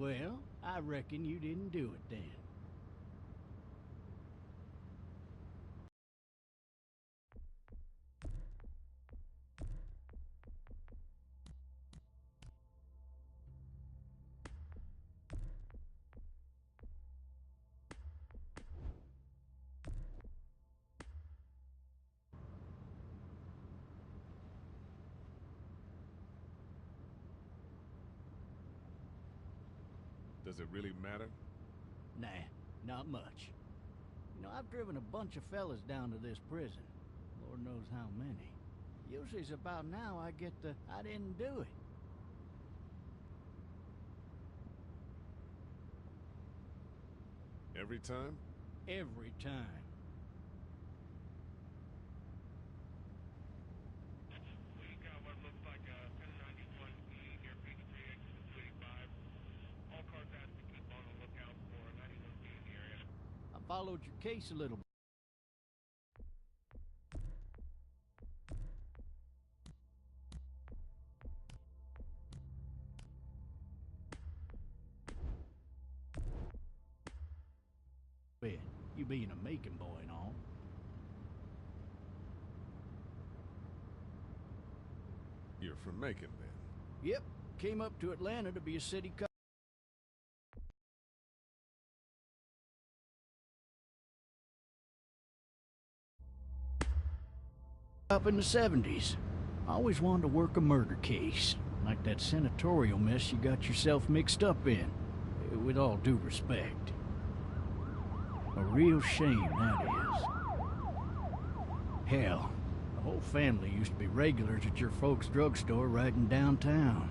Well, I reckon you didn't do it then. Does it really matter? Nah, not much. You know, I've driven a bunch of fellas down to this prison. Lord knows how many. Usually it's about now I get the, I didn't do it. Every time? Every time. We got what looks like a 1091E near BOOTYCHEEKS and 285. All cars asked to keep on the lookout for a 91B in the area. I followed your case a little bit. You being a Macon boy and all. You're from Macon, then? Yep, came up to Atlanta to be a city cop. Up in the 70s. I always wanted to work a murder case, like that senatorial mess you got yourself mixed up in, with all due respect. A real shame, that is. Hell, the whole family used to be regulars at your folks' drugstore right in downtown.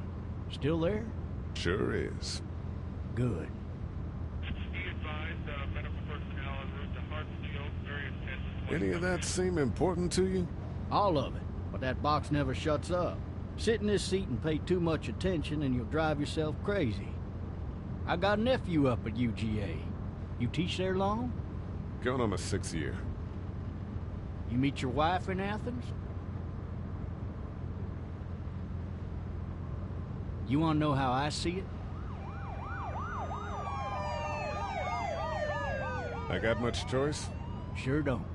Still there? Sure is. Good. Be advised, medical personnel en route to Hartsfield, very intense. Any of that seem important to you? All of it, but that box never shuts up. Sit in this seat and pay too much attention and you'll drive yourself crazy. I got a nephew up at UGA. You teach there long? Going on my 6th year. You meet your wife in Athens? You want to know how I see it? I got much choice? Sure don't.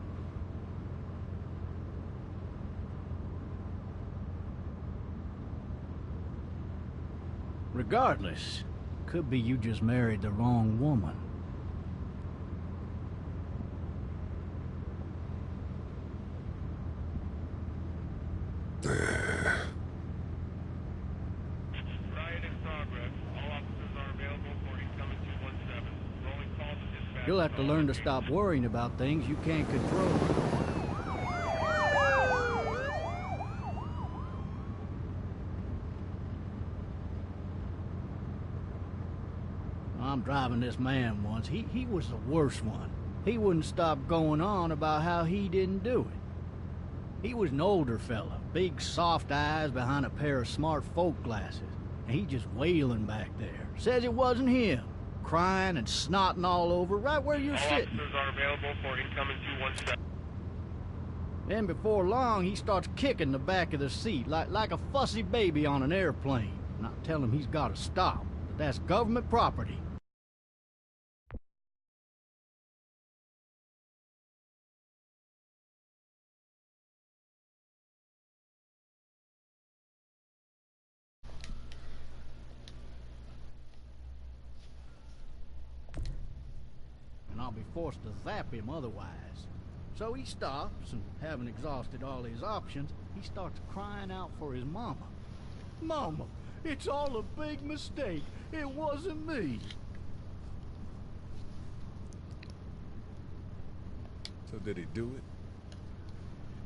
Regardless, could be you just married the wrong woman. Riot in progress. All officers are available for incoming 217. Rolling calls to dispatch. You'll have to learn to stop worrying about things you can't control. I'm driving this man once. He was the worst one. He wouldn't stop going on about how he didn't do it. He was an older fella, big soft eyes behind a pair of smart folk glasses. And he just wailing back there. Says it wasn't him. Crying and snotting all over right where you're sitting. All officers are available for incoming 217. Then before long, he starts kicking the back of the seat like a fussy baby on an airplane. And I tell him he's got to stop. That that's government property. And I'll be forced to zap him otherwise. So he stops, and having exhausted all his options, he starts crying out for his mama. Mama, it's all a big mistake. It wasn't me. So did he do it?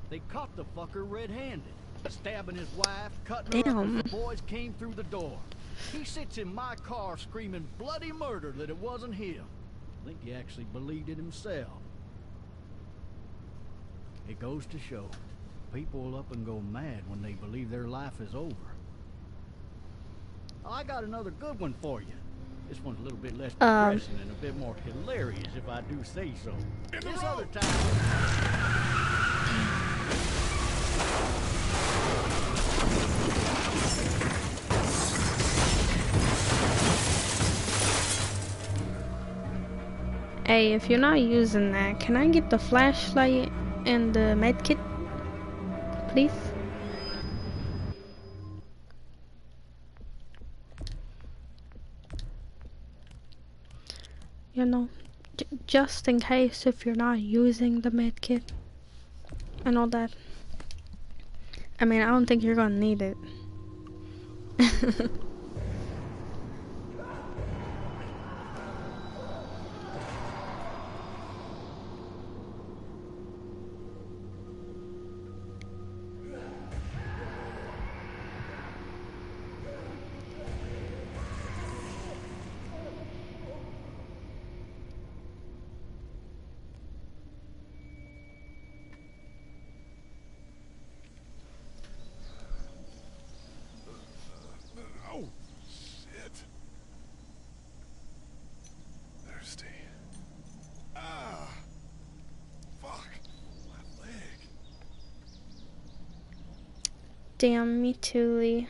They caught the fucker red-handed, stabbing his wife, cutting her up as the boys came through the door. He sits in my car screaming bloody murder that it wasn't him. I think he actually believed it himself. It goes to show, people will up and go mad when they believe their life is over. Oh, I got another good one for you. This one's a little bit less depressing and a bit more hilarious, if I do say so. This other time... Hey, if you're not using that, can I get the flashlight and the medkit, please? You know, just in case if you're not using the medkit and all that. I mean, I don't think you're gonna need it. Oh, shit. Thirsty. Ah! Fuck. My leg. Damn, me too, Lee.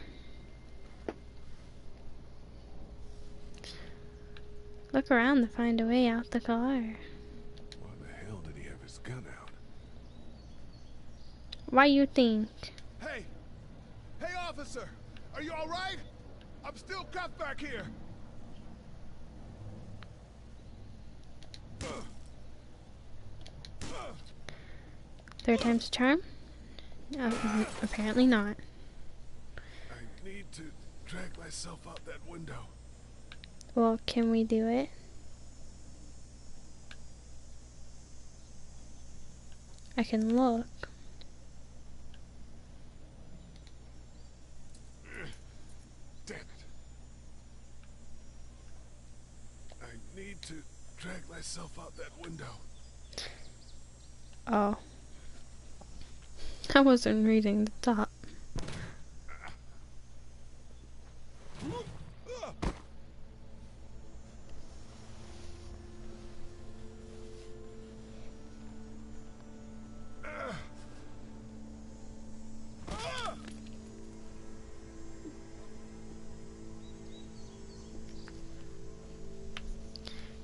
Look around to find a way out the car. Why the hell did he have his gun out? Why you think? Hey! Hey, officer! Are you alright? I'm still cuffed back here! Third time's a charm? Apparently not. I need to drag myself out that window. Well, can we do it? I can look. Damn it. I need to drag myself out that window. Oh. I wasn't reading the top.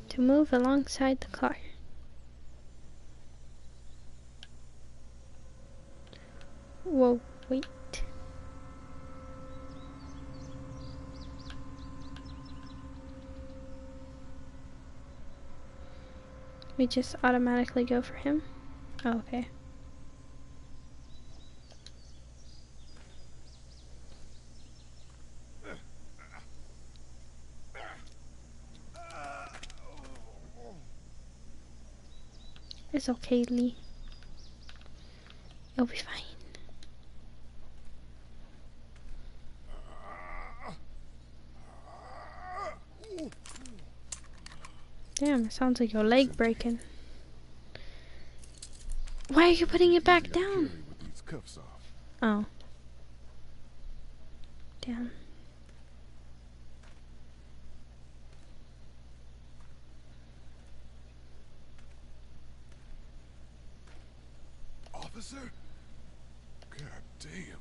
To move alongside the car. Whoa, wait. We just automatically go for him? Oh, okay. It's okay, Lee. It'll be fine. Damn, it sounds like your leg breaking. Why are you putting it back down? With these cuffs off. Oh. Damn. Officer? God damn.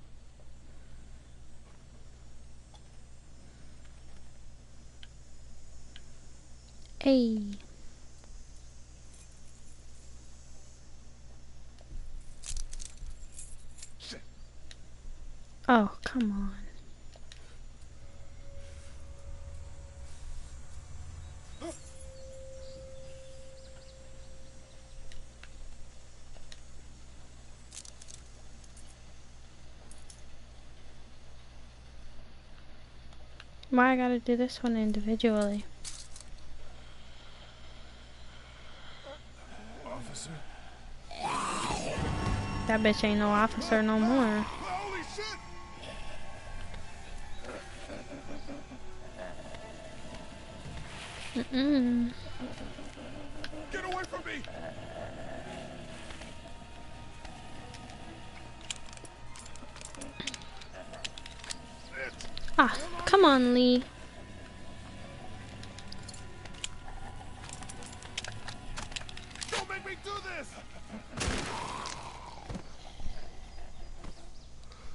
Hey. Shit. Oh, come on. Why I gotta do this one individually? Officer? That bitch ain't no officer no more. Holy shit! Mm-mm. Get away from me! Ah, come on, Lee. Don't make me do this!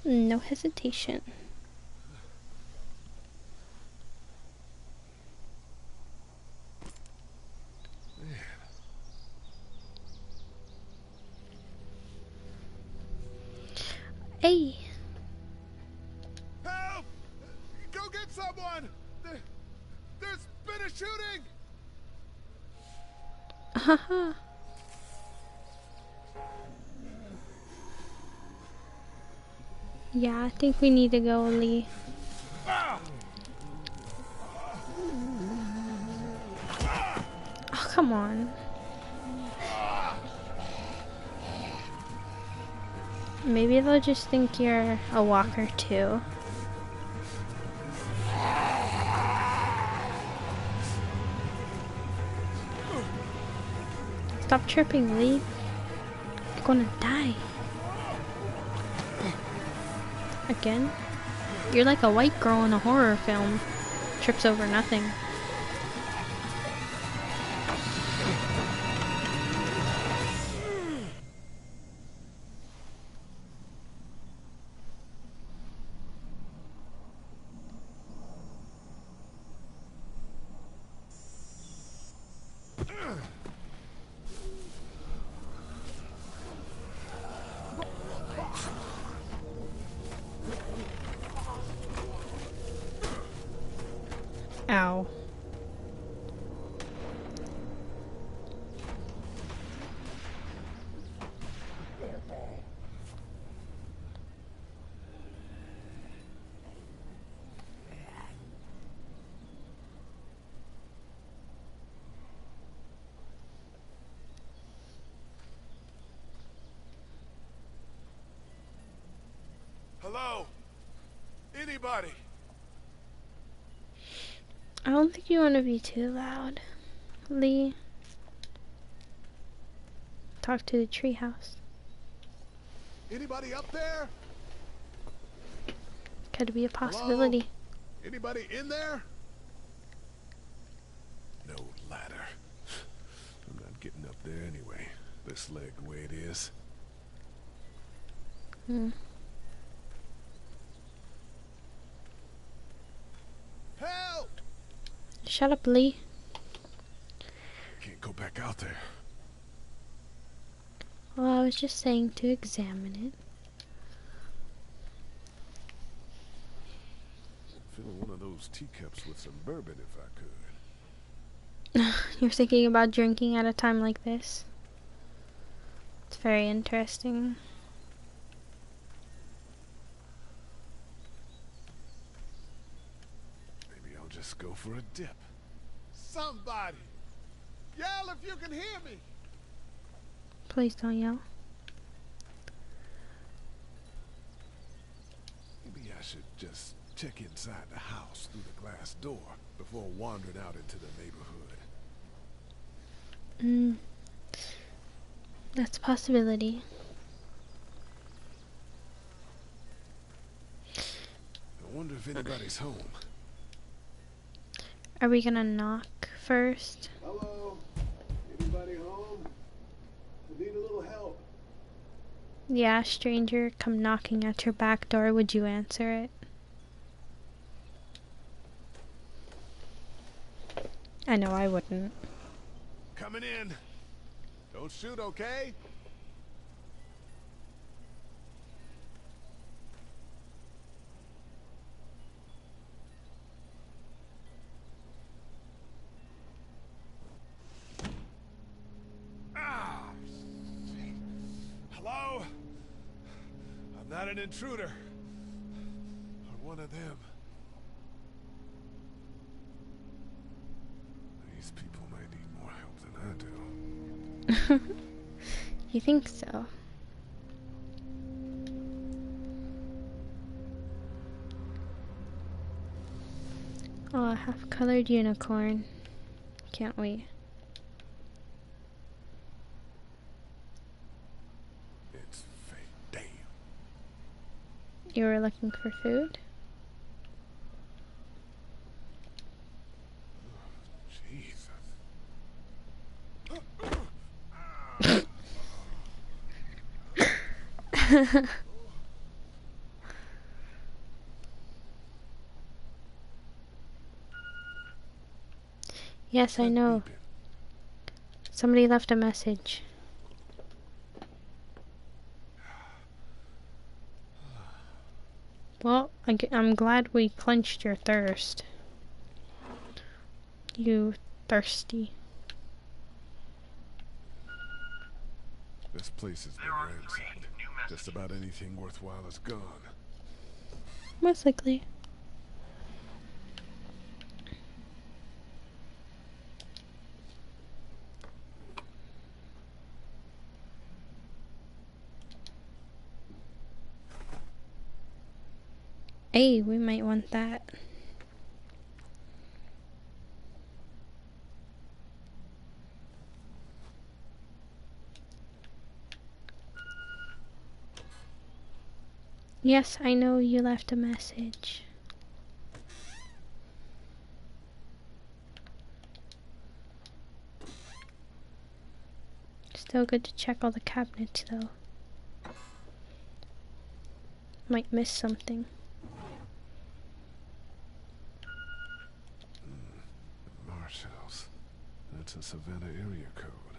No hesitation. Man, Hey. Help! Go get someone! There's been a shooting! Haha. Yeah, I think we need to go, Lee. Oh, come on. Maybe they'll just think you're a walker too. Stop tripping, Lee. You're gonna die. Again? You're like a white girl in a horror film. Trips over nothing. Ow. Hello? Anybody? I don't think you want to be too loud, Lee. Talk to the treehouse. Anybody up there? Could be a possibility. Hello? Anybody in there? No ladder. I'm not getting up there anyway. This leg the way it is. Help! Shut up, Lee. Can't go back out there. Well, I was just saying to examine it. Feeling one of those teacups with some bourbon if I could. You're thinking about drinking at a time like this? It's very interesting. Maybe I'll just go for a dip. Somebody! Yell if you can hear me! Please don't yell. Maybe I should just check inside the house through the glass door before wandering out into the neighborhood. That's a possibility. I wonder if anybody's home. Are we gonna knock first? Hello? Anybody home? I need a little help. Yeah, stranger, come knocking at your back door. Would you answer it? I know I wouldn't. Coming in. Don't shoot, okay? Ah! Hello? I'm not an intruder. Or one of them. These people might need more help than I do. You think so? Oh, a half-colored unicorn. Can't wait. It's fake. Damn. You were looking for food? Jesus. Yes, I know. Somebody left a message. Well, I'm glad we quenched your thirst. You thirsty. This place has been ransacked. Just about anything worthwhile is gone. Most likely. Hey, we might want that. Yes, I know you left a message. Still good to check all the cabinets though. Might miss something. Marshall's. That's a Savannah area code.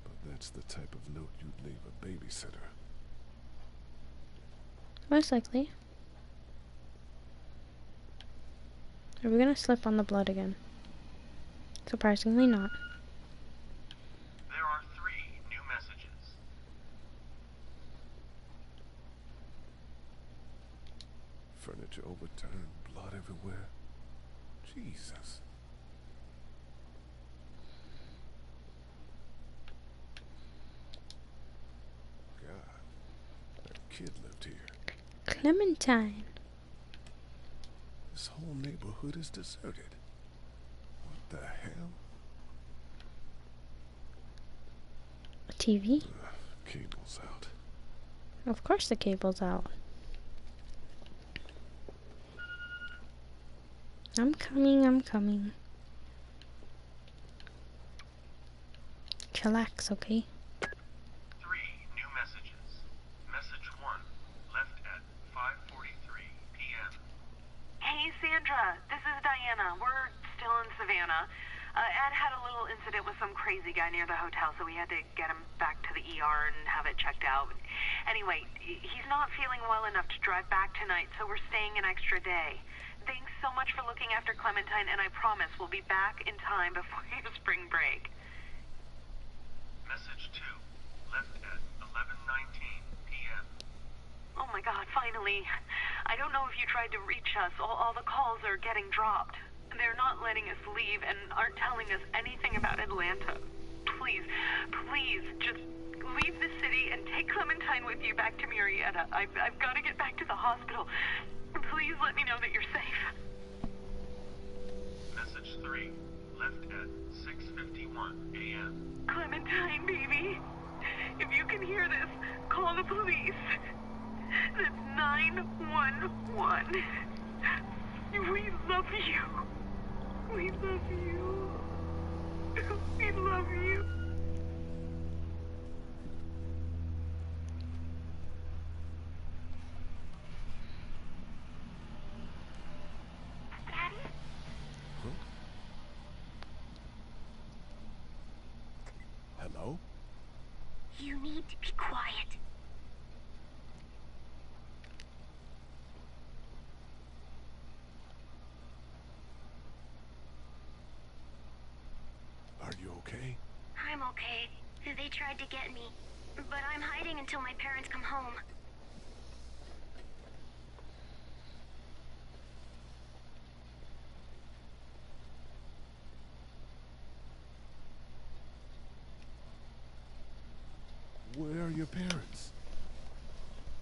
But that's the type of note you'd leave a babysitter. Most likely. Are we gonna slip on the blood again? Surprisingly not. There are 3 new messages. Furniture overturned, blood everywhere. Jesus. God, that kid lived here. Clementine. This whole neighborhood is deserted. What the hell? A TV? Cable's out. Of course the cable's out. I'm coming, I'm coming. Chillax, okay? 3 new messages. Message 1, left at 5:43 p.m. Hey, Sandra. This is Diana. We're still in Savannah. Ed had a little incident with some crazy guy near the hotel, so we had to get him back to the ER and have it checked out. Anyway, he's not feeling well enough to drive back tonight, so we're staying an extra day. Thanks so much for looking after Clementine, and I promise we'll be back in time before your spring break. Message 2, left at 11:19 p.m. Oh my God, finally. I don't know if you tried to reach us. All the calls are getting dropped. They're not letting us leave and aren't telling us anything about Atlanta. Please, please, just leave the city and take Clementine with you back to Murrieta. I've got to get back to the hospital. Please let me know that you're safe. Message 3, left at 6:51 a.m. Clementine, baby. If you can hear this, call the police. That's 911. We love you. We love you. We love you. Daddy? Hello? You need to be quiet. Are you okay? I'm okay. They tried to get me, but I'm hiding until my parents come home. Where are your parents?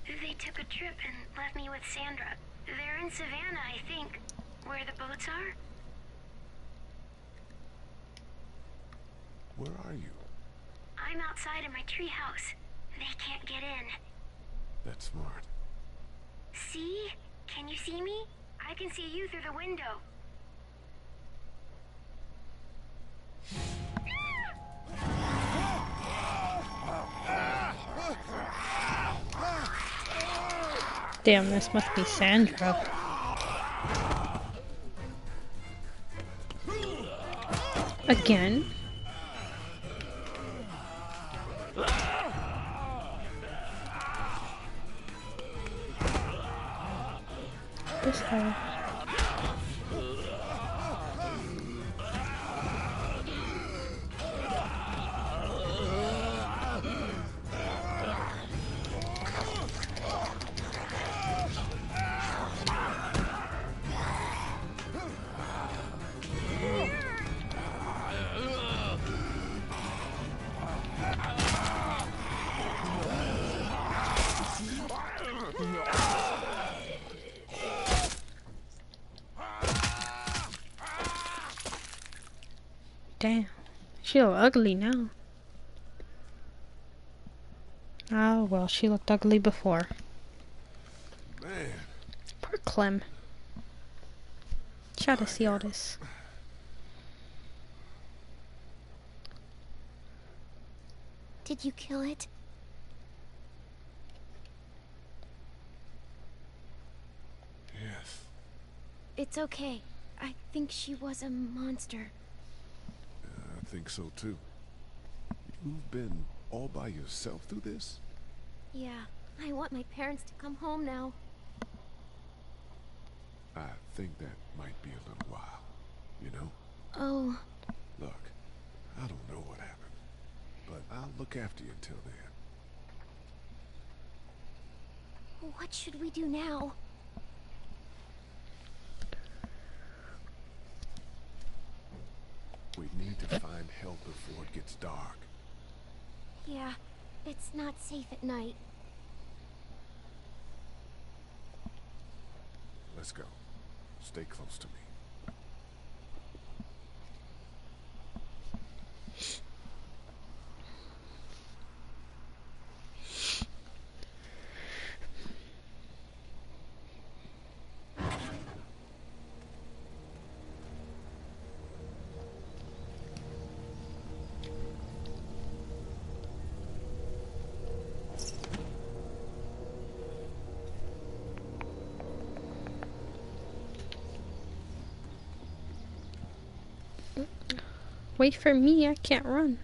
They took a trip and left me with Sandra. They're in Savannah, I think, where the boats are. Where are you? I'm outside in my treehouse. They can't get in. That's smart. See? Can you see me? I can see you through the window. Damn, this must be Sandra. Again? this guy? Damn, she look ugly now. Oh well, she looked ugly before. Man. Poor Clem. Try to see all this. Did you kill it? Yes. It's okay. I think she was a monster. I think so too. You've been all by yourself through this? Yeah, I want my parents to come home now. I think that might be a little while, you know? Oh. Look, I don't know what happened, but I'll look after you until then. What should we do now? We need to find help before it gets dark. Yeah, it's not safe at night. Let's go. Stay close to me. Wait for me, I can't run.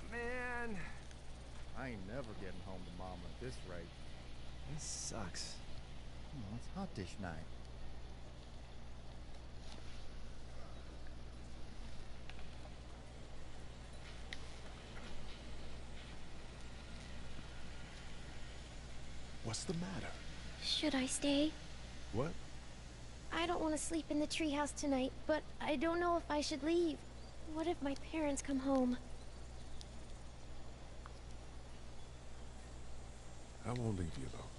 Man, I ain't never getting home to Mom at this rate. This sucks. Oh, it's hot dish night. What's the matter? Should I stay? What? I don't want to sleep in the treehouse tonight, but I don't know if I should leave. What if my parents come home? I won't leave you alone.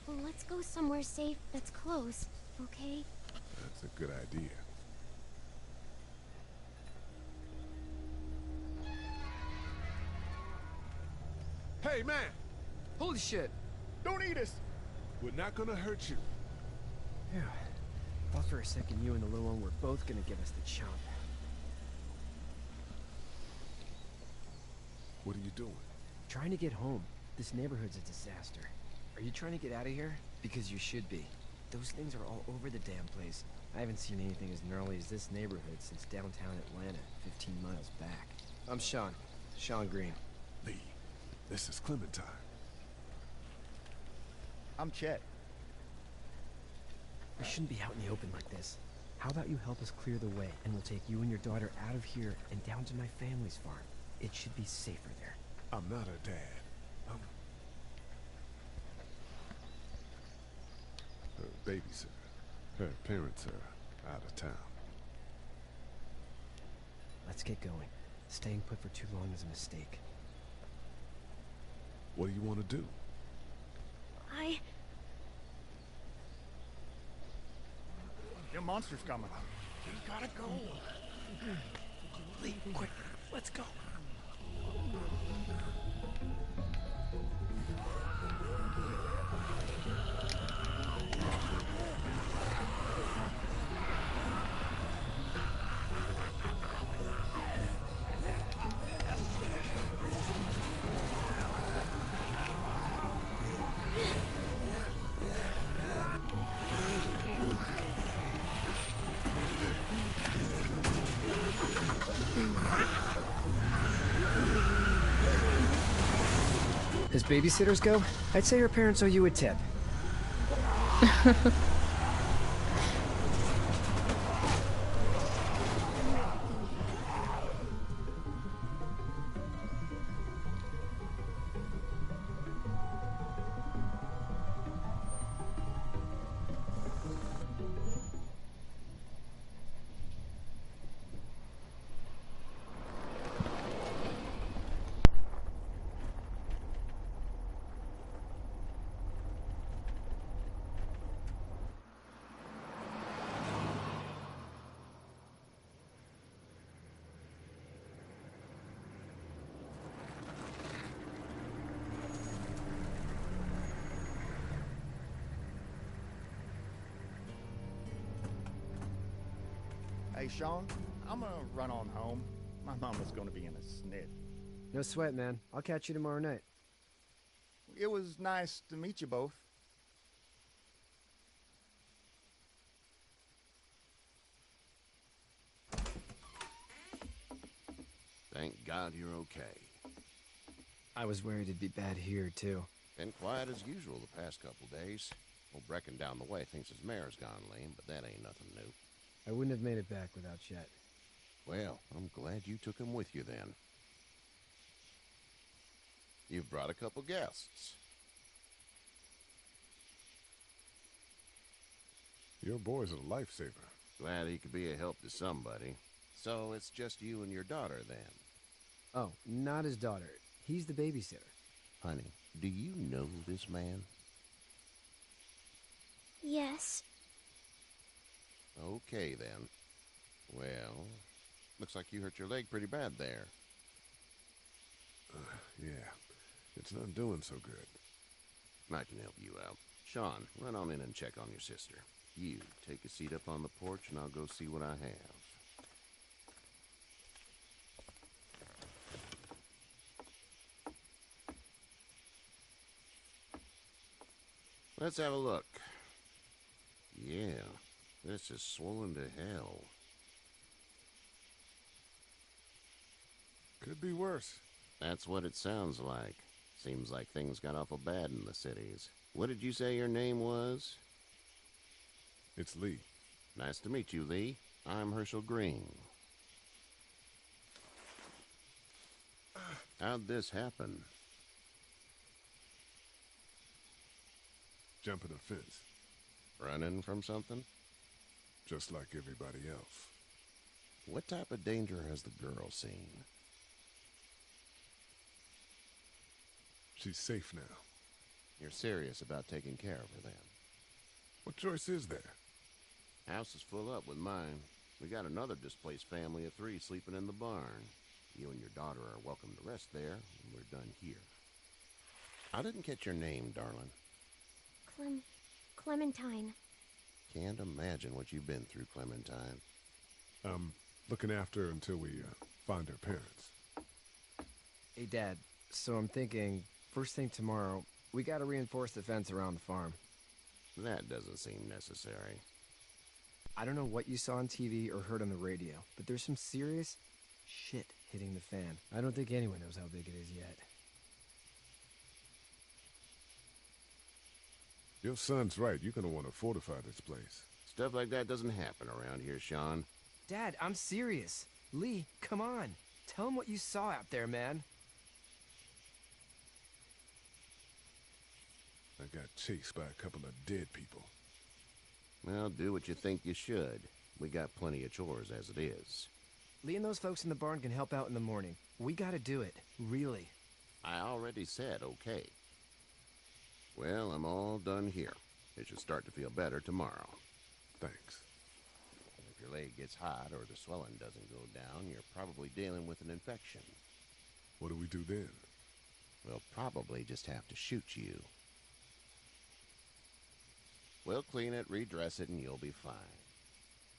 Well, let's go somewhere safe that's close, okay? That's a good idea. Hey, man! Holy shit! Don't eat us! We're not gonna hurt you. Yeah. Thought for a second you and the little one were both gonna give us the chomp. What are you doing? Trying to get home. This neighborhood's a disaster. Are you trying to get out of here? Because you should be. Those things are all over the damn place. I haven't seen anything as gnarly as this neighborhood since downtown Atlanta, 15 miles back. I'm Sean. Sean Green. Lee, this is Clementine. I'm Chet. We shouldn't be out in the open like this. How about you help us clear the way, and we'll take you and your daughter out of here and down to my family's farm. It should be safer there. I'm not her dad. I'm her babysitter. Her parents are out of town. Let's get going. Staying put for too long is a mistake. What do you want to do? Your monster's coming. We gotta go. Lee, quick, let's go. As babysitters go, I'd say your parents owe you a tip. Hey, Sean, I'm gonna run on home. My mama's gonna be in a snit. No sweat, man. I'll catch you tomorrow night. It was nice to meet you both. Thank God you're okay. I was worried it'd be bad here, too. Been quiet as usual the past couple days. Old Brecken down the way thinks his mare's gone lame, but that ain't nothing new. I wouldn't have made it back without Chet. Well, I'm glad you took him with you then. You've brought a couple guests. Your boy's a lifesaver. Glad he could be a help to somebody. So it's just you and your daughter then? Oh, not his daughter. He's the babysitter. Honey, do you know this man? Yes. Okay then. Well, looks like you hurt your leg pretty bad there. Yeah, it's not doing so good. I can help you out. Sean, run on in and check on your sister. You, take a seat up on the porch and I'll go see what I have. Let's have a look. Yeah, this is swollen to hell. Could be worse. That's what it sounds like. Seems like things got awful bad in the cities. What did you say your name was? It's Lee. Nice to meet you, Lee. I'm Herschel Green. How'd this happen? Jumping a fence. Running from something? Just like everybody else. What type of danger has the girl seen? She's safe now. You're serious about taking care of her then? What choice is there? House is full up with mine. We got another displaced family of 3 sleeping in the barn. You and your daughter are welcome to rest there when we're done here. I didn't catch your name, darling. Clementine. Can't imagine what you've been through, Clementine. Looking after her until we find her parents. Hey, Dad, so I'm thinking, first thing tomorrow, we gotta reinforce the fence around the farm. That doesn't seem necessary. I don't know what you saw on TV or heard on the radio, but there's some serious shit hitting the fan. I don't think anyone knows how big it is yet. Your son's right. You're gonna want to fortify this place. Stuff like that doesn't happen around here, Sean. Dad, I'm serious. Lee, come on. Tell him what you saw out there, man. I got chased by a couple of dead people. Well, do what you think you should. We got plenty of chores as it is. Lee and those folks in the barn can help out in the morning. We gotta do it. Really. I already said okay. Well, I'm all done here. It should start to feel better tomorrow. Thanks. If your leg gets hot or the swelling doesn't go down, you're probably dealing with an infection. What do we do then? We'll probably just have to shoot you. We'll clean it, redress it, and you'll be fine.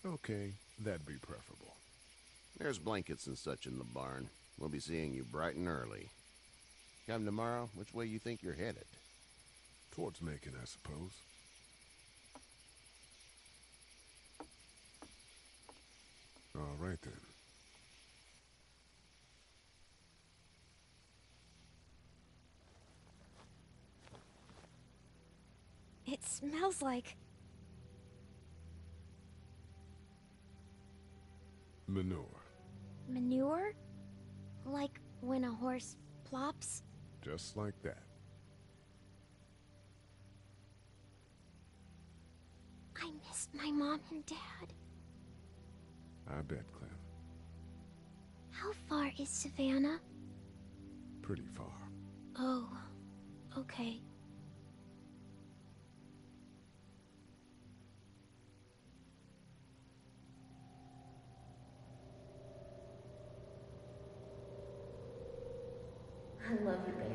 Okay, that'd be preferable. There's blankets and such in the barn. We'll be seeing you bright and early. Come tomorrow, which way you think you're headed? Towards Macon, I suppose. All right, then. It smells like... Manure. manure? Like when a horse plops? Just like that. I miss my mom and dad. I bet, Clem. How far is Savannah? Pretty far. Oh, okay. I love you, baby.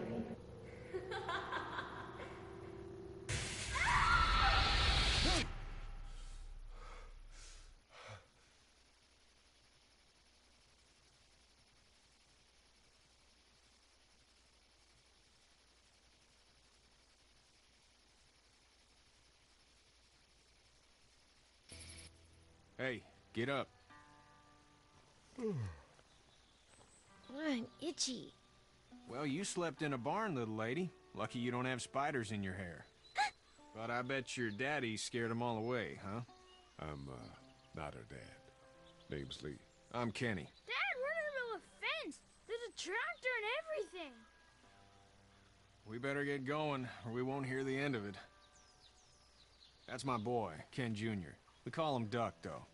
Hey, get up. I'm itchy. Well, you slept in a barn, little lady. Lucky you don't have spiders in your hair. But I bet your daddy scared them all away, huh? I'm, not her dad. Name's Lee. I'm Kenny. Dad, we're in the middle of a fence. There's a tractor and everything. We better get going, or we won't hear the end of it. That's my boy, Ken Jr. We call him Duck, though.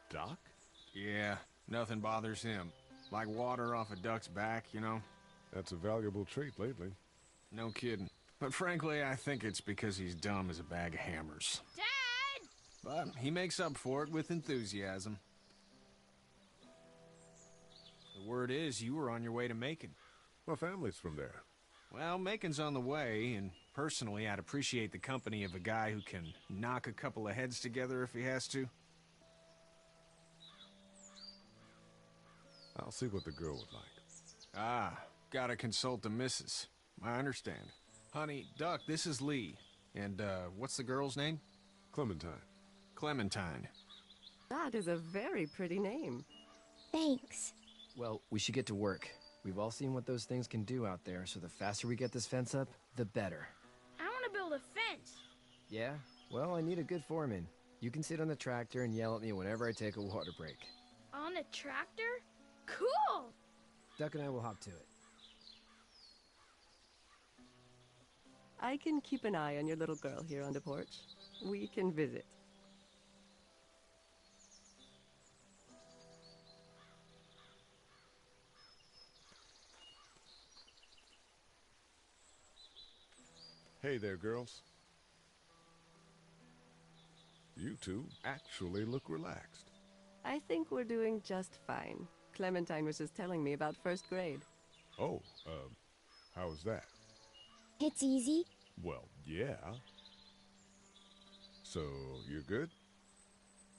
Doc? Yeah, nothing bothers him. Like water off a duck's back, you know? That's a valuable trait lately. No kidding. But frankly, I think it's because he's dumb as a bag of hammers. Dad! But he makes up for it with enthusiasm. The word is you were on your way to Macon. My family's from there. Well, Macon's on the way, and personally, I'd appreciate the company of a guy who can knock a couple of heads together if he has to. I'll see what the girl would like. Ah, gotta consult the missus. I understand. Honey, Duck, this is Lee. And, what's the girl's name? Clementine. Clementine. That is a very pretty name. Thanks. Well, we should get to work. We've all seen what those things can do out there, so the faster we get this fence up, the better. I want to build a fence. Yeah? Well, I need a good foreman. You can sit on the tractor and yell at me whenever I take a water break. On a tractor? Cool! Duck and I will hop to it. I can keep an eye on your little girl here on the porch. We can visit. Hey there, girls. You two actually look relaxed. I think we're doing just fine. Clementine was just telling me about first grade. Oh, how was that? It's easy. Well, yeah. So, you're good?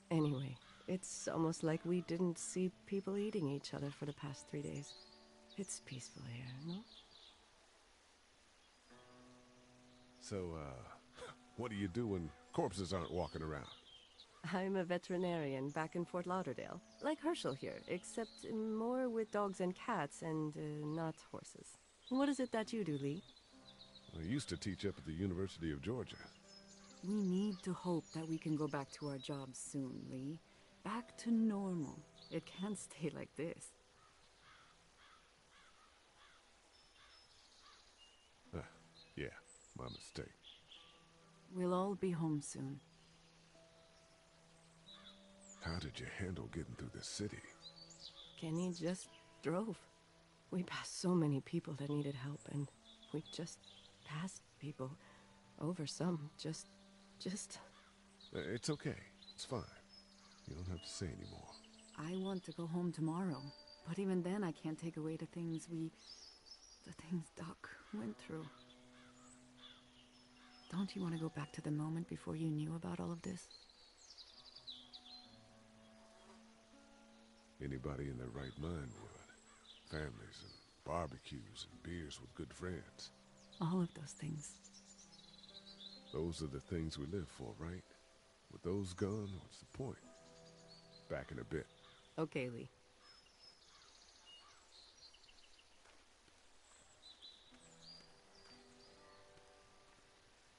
Anyway, it's almost like we didn't see people eating each other for the past 3 days. It's peaceful here, no? So, what do you do when corpses aren't walking around? I'm a veterinarian back in Fort Lauderdale. Like Herschel here, except more with dogs and cats and not horses. What is it that you do, Lee? I used to teach up at the University of Georgia. We need to hope that we can go back to our jobs soon, Lee. Back to normal. It can't stay like this. Yeah, my mistake. We'll all be home soon. How did you handle getting through the city? Kenny just drove. We passed so many people that needed help, and we just passed people. Over some, just... It's okay. It's fine. You don't have to say anymore. I want to go home tomorrow. But even then, I can't take away the things Doc went through. Don't you want to go back to the moment before you knew about all of this? Anybody in their right mind would. Families and barbecues and beers with good friends. All of those things. Those are the things we live for, right? With those gone, what's the point? Back in a bit. Okay, Lee.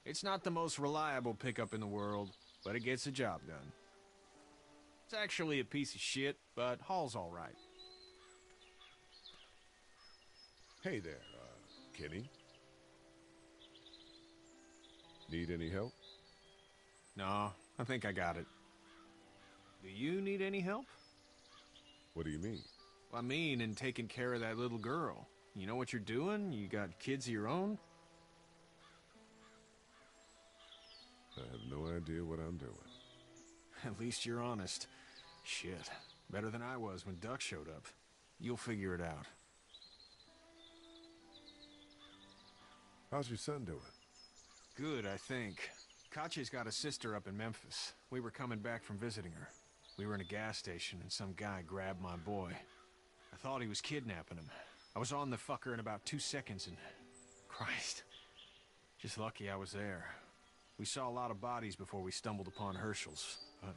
It's not the most reliable pickup in the world, but it gets the job done. It's actually a piece of shit, but haul's all right. Hey there, Kenny. Need any help? No, I think I got it. Do you need any help? What do you mean? I mean, in taking care of that little girl. You know what you're doing? You got kids of your own? I have no idea what I'm doing. At least you're honest. Shit. Better than I was when Duck showed up. You'll figure it out. How's your son doing? Good, I think. Katya's got a sister up in Memphis. We were coming back from visiting her. We were in a gas station and some guy grabbed my boy. I thought he was kidnapping him. I was on the fucker in about 2 seconds and... Christ. Just lucky I was there. We saw a lot of bodies before we stumbled upon Herschel's. But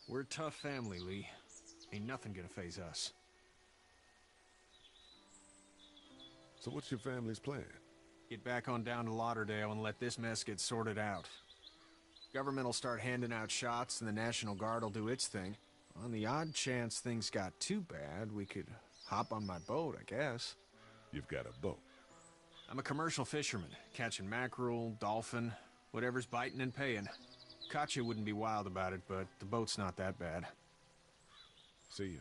we're a tough family, Lee. Ain't nothing gonna faze us. So what's your family's plan? Get back on down to Lauderdale and let this mess get sorted out. Government will start handing out shots and the National Guard will do its thing. On the odd chance things got too bad, we could hop on my boat, I guess. You've got a boat? I'm a commercial fisherman, catching mackerel, dolphin, whatever's biting and paying. Katya wouldn't be wild about it, but the boat's not that bad. See you.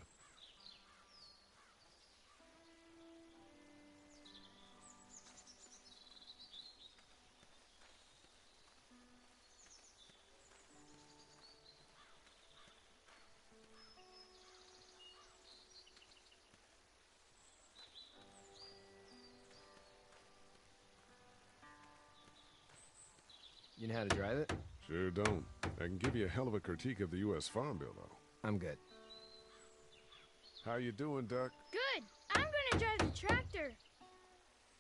You know how to drive it? Sure don't. I can give you a hell of a critique of the U.S. Farm Bill, though. I'm good. How you doing, Duck? Good. I'm gonna drive the tractor.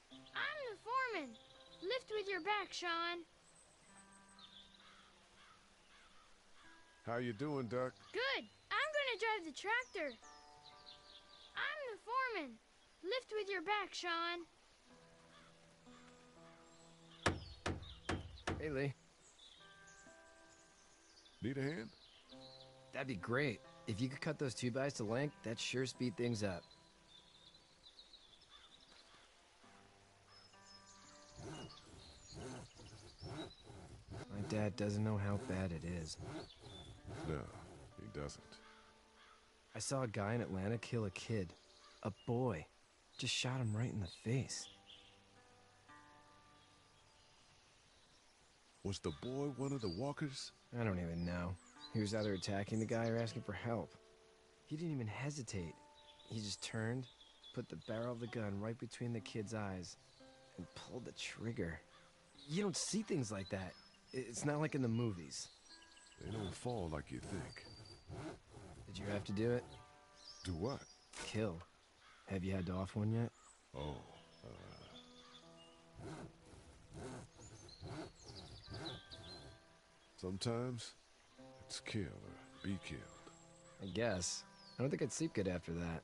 I'm the foreman. Lift with your back, Sean. How you doing, Duck? Good. I'm gonna drive the tractor. I'm the foreman. Lift with your back, Sean. Hey, Lee. Need a hand? That'd be great. If you could cut those 2x to length, that'd sure speed things up. My dad doesn't know how bad it is. No, he doesn't. I saw a guy in Atlanta kill a kid. A boy. Just shot him right in the face. Was the boy one of the walkers? I don't even know. He was either attacking the guy or asking for help. He didn't even hesitate. He just turned, put the barrel of the gun right between the kid's eyes, and pulled the trigger. You don't see things like that. It's not like in the movies. They don't fall like you think. Did you have to do it? Do what? Kill. Have you had to off one yet? Oh, sometimes it's kill or be killed. I guess. I don't think I'd sleep good after that.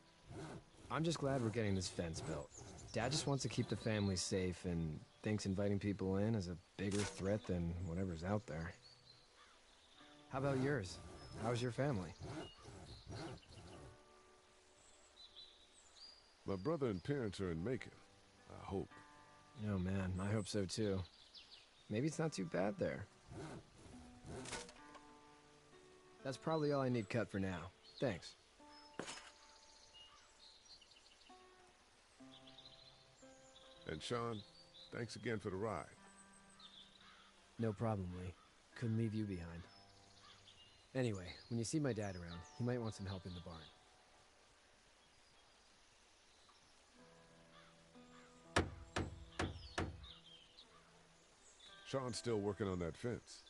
I'm just glad we're getting this fence built. Dad just wants to keep the family safe and thinks inviting people in is a bigger threat than whatever's out there. How about yours? How's your family? My brother and parents are in Macon. I hope. Oh man, I hope so too. Maybe it's not too bad there. That's probably all I need cut for now. Thanks. And Sean, thanks again for the ride. No problem, Lee. Couldn't leave you behind. Anyway, when you see my dad around, he might want some help in the barn. Sean's still working on that fence.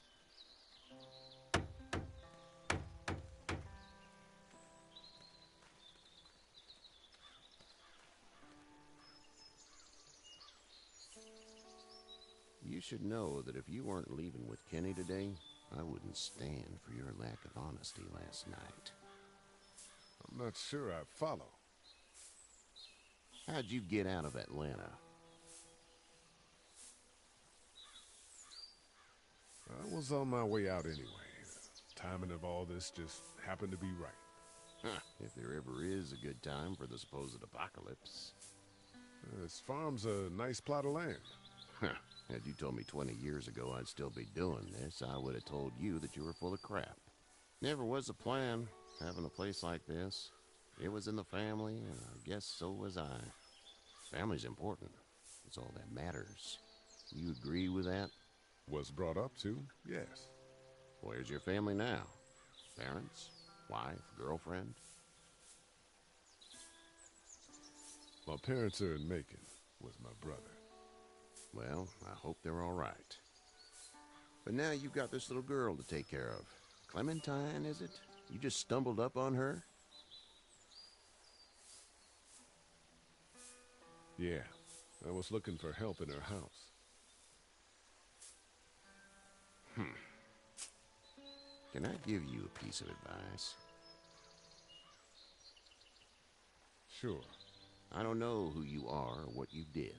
You should know that if you weren't leaving with Kenny today, I wouldn't stand for your lack of honesty last night. I'm not sure I follow. How'd you get out of Atlanta? I was on my way out anyway. Timing of all this just happened to be right. Huh, if there ever is a good time for the supposed apocalypse. This farm's a nice plot of land. Huh, had you told me 20 years ago I'd still be doing this, I would have told you that you were full of crap. Never was a plan, having a place like this. It was in the family, and I guess so was I. Family's important. It's all that matters. You agree with that? Was brought up to, yes. Where's your family now? Parents? Wife? Girlfriend? My parents are in Macon with my brother. Well, I hope they're all right. But now you've got this little girl to take care of. Clementine, is it? You just stumbled up on her? Yeah, I was looking for help in her house. Can I give you a piece of advice? Sure. I don't know who you are or what you did,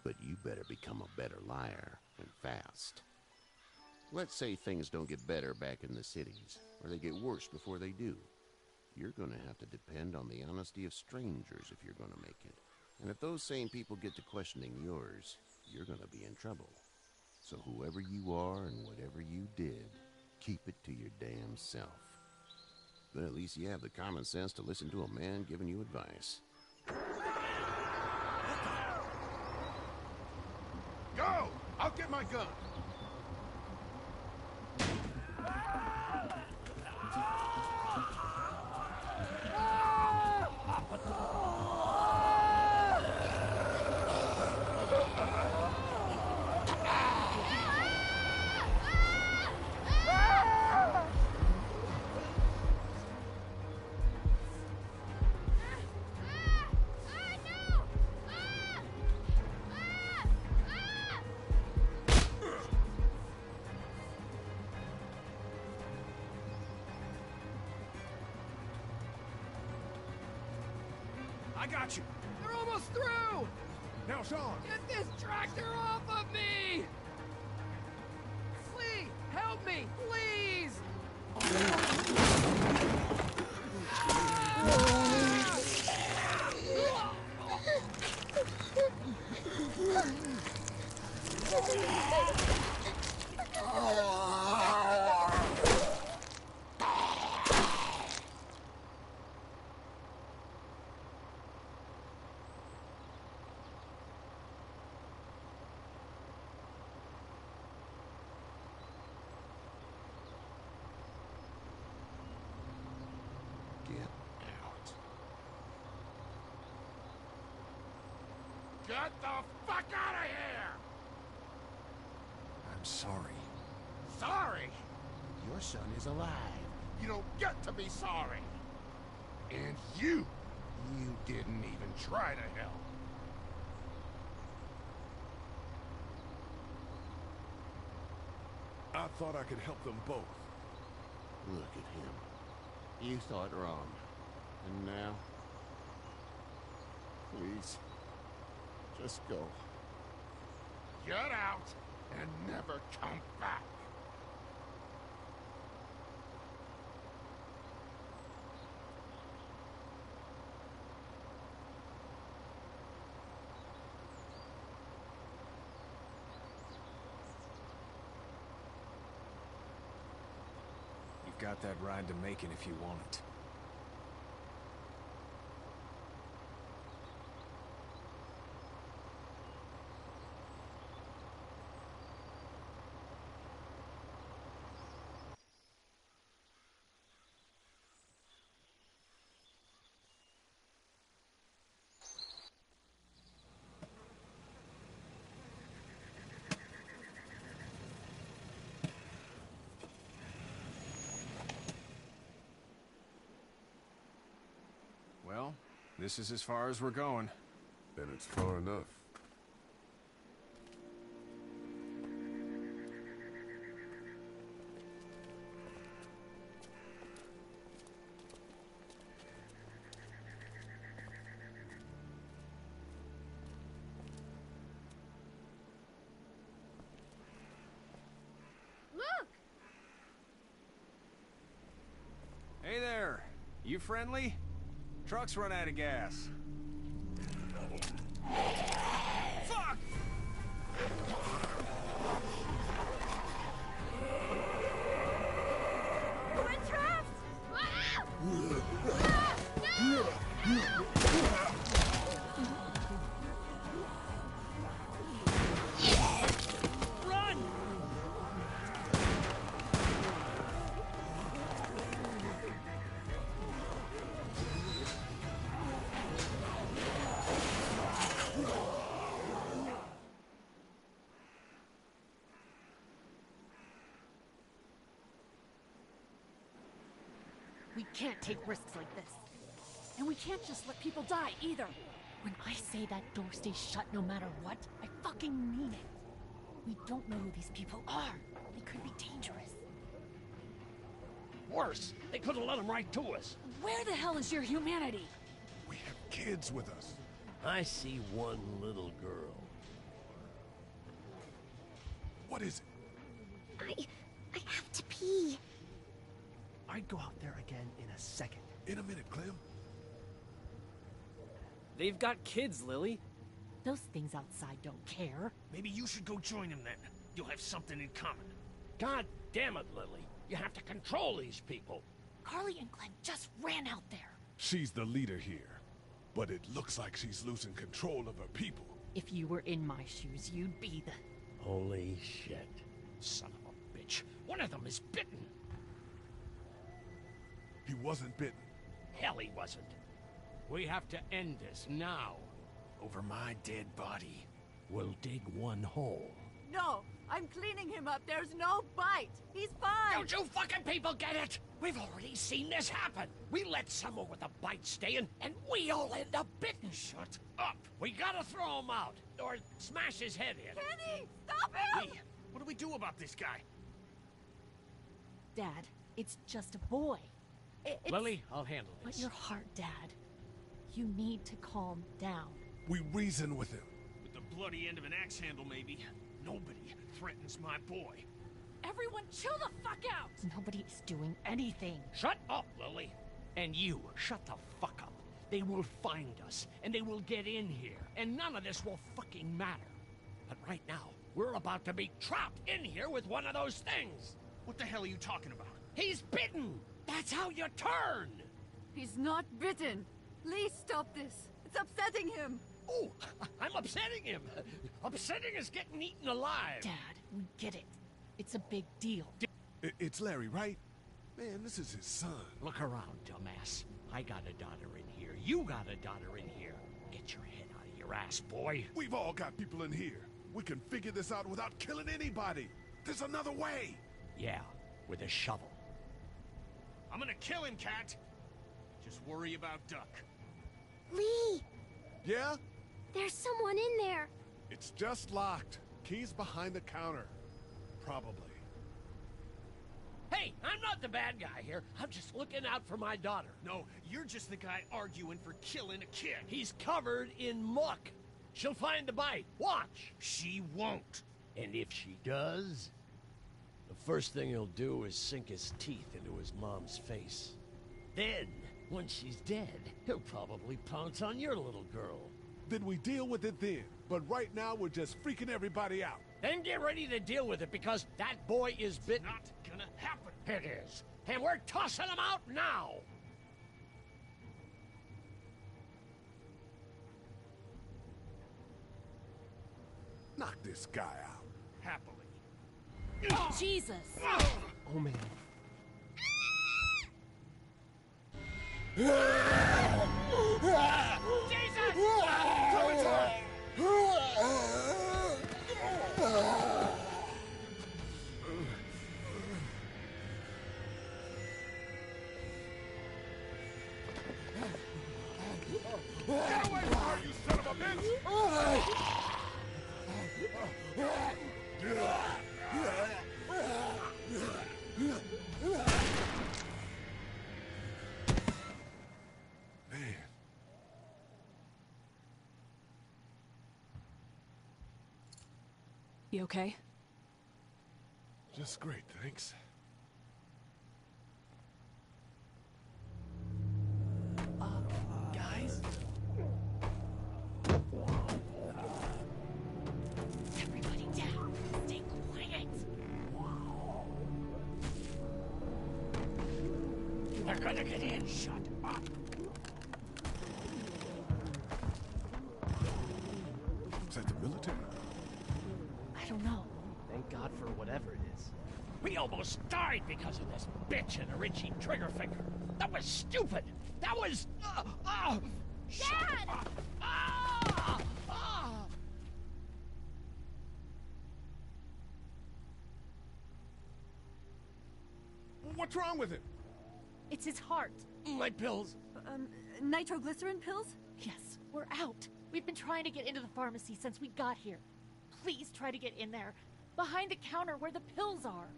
but you better become a better liar, and fast. Let's say things don't get better back in the cities, or they get worse before they do. You're gonna have to depend on the honesty of strangers if you're gonna make it. And if those same people get to questioning yours, you're gonna be in trouble. So whoever you are and whatever you did, keep it to your damn self. But at least you have the common sense to listen to a man giving you advice. Go! I'll get my gun. I got you. They're almost through! Now, Sean! Get this tractor off of me! Lee, help me, please! Get the fuck out of here! I'm sorry. Sorry? Your son is alive. You don't get to be sorry. And you didn't even try to help. I thought I could help them both. Look at him. You thought wrong. And now? Please. Just go. Get out and never come back. You've got that ride to Macon if you want it. Well, this is as far as we're going. Then it's far enough. You friendly? Truck's run out of gas. Fuck! We're trapped! Ah! Run! We can't take risks like this. And we can't just let people die, either. When I say that door stays shut no matter what, I fucking mean it. We don't know who these people are. They could be dangerous. Worse, they could have let them right to us. Where the hell is your humanity? We have kids with us. I see one little girl. What is it? I have to pee. I'd go out there again in a second. In a minute, Clem. They've got kids, Lily. Those things outside don't care. Maybe you should go join them then. You'll have something in common. God damn it, Lily. You have to control these people. Carly and Glenn just ran out there. She's the leader here. But it looks like she's losing control of her people. If you were in my shoes, you'd be the... Holy shit. Son of a bitch. One of them is bitten. He wasn't bitten. Hell, he wasn't. We have to end this now. Over my dead body. We'll dig one hole. No, I'm cleaning him up. There's no bite. He's fine. Don't you fucking people get it? We've already seen this happen. We let someone with a bite stay in, and we all end up bitten. Shut up. We gotta throw him out, or smash his head in. Kenny, stop him! What do we do about this guy? Dad, it's just a boy. It's... Lily, I'll handle this. But your heart, Dad. You need to calm down. We reason with him. With the bloody end of an axe handle, maybe. Nobody threatens my boy. Everyone chill the fuck out! Nobody is doing anything. Shut up, Lily. And you, shut the fuck up. They will find us, and they will get in here, and none of this will fucking matter. But right now, we're about to be trapped in here with one of those things. What the hell are you talking about? He's bitten! That's how you turn! He's not bitten. Please stop this. It's upsetting him. Oh, I'm upsetting him. Upsetting is getting eaten alive. Dad, we get it. It's a big deal. It's Larry, right? Man, this is his son. Look around, dumbass. I got a daughter in here. You got a daughter in here. Get your head out of your ass, boy. We've all got people in here. We can figure this out without killing anybody. There's another way. Yeah, with a shovel. I'm gonna kill him, Cat. Just worry about Duck. Lee! Yeah? There's someone in there. It's just locked. Key's behind the counter. Probably. Hey, I'm not the bad guy here. I'm just looking out for my daughter. No, you're just the guy arguing for killing a kid. He's covered in muck. She'll find the bite. Watch. She won't. And if she does, the first thing he'll do is sink his teeth into his mom's face. Then, once she's dead, he'll probably pounce on your little girl. Then we deal with it then. But right now, we're just freaking everybody out. Then get ready to deal with it, because that boy is bitten. Not gonna happen. It is. And we're tossing him out now. Knock this guy out. Happily. Jesus! Oh, man. Jesus! Coming to her! Get away from her, you son of a bitch! Man. You okay? Just great, thanks. Guys? Everybody down. Stay quiet. They're gonna get in. Shut up. Is that the military? I don't know. Thank God for whatever it is. We almost died because of this bitch and her itchy trigger finger. That was stupid. That was... Dad! What's wrong with him? It's his heart. My pills. Nitroglycerin pills? Yes, we're out. We've been trying to get into the pharmacy since we got here. Please try to get in there. Behind the counter where the pills are.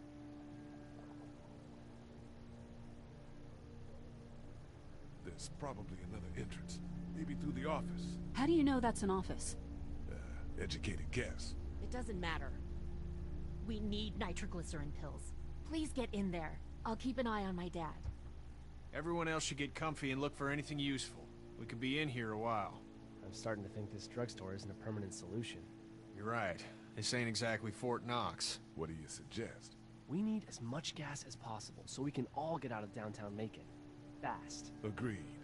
There's probably another entrance. Maybe through the office. How do you know that's an office? Educated guess. It doesn't matter. We need nitroglycerin pills. Please get in there. I'll keep an eye on my dad. Everyone else should get comfy and look for anything useful. We could be in here a while. I'm starting to think this drugstore isn't a permanent solution. You're right. This ain't exactly Fort Knox. What do you suggest? We need as much gas as possible so we can all get out of downtown Macon. Fast. Agreed.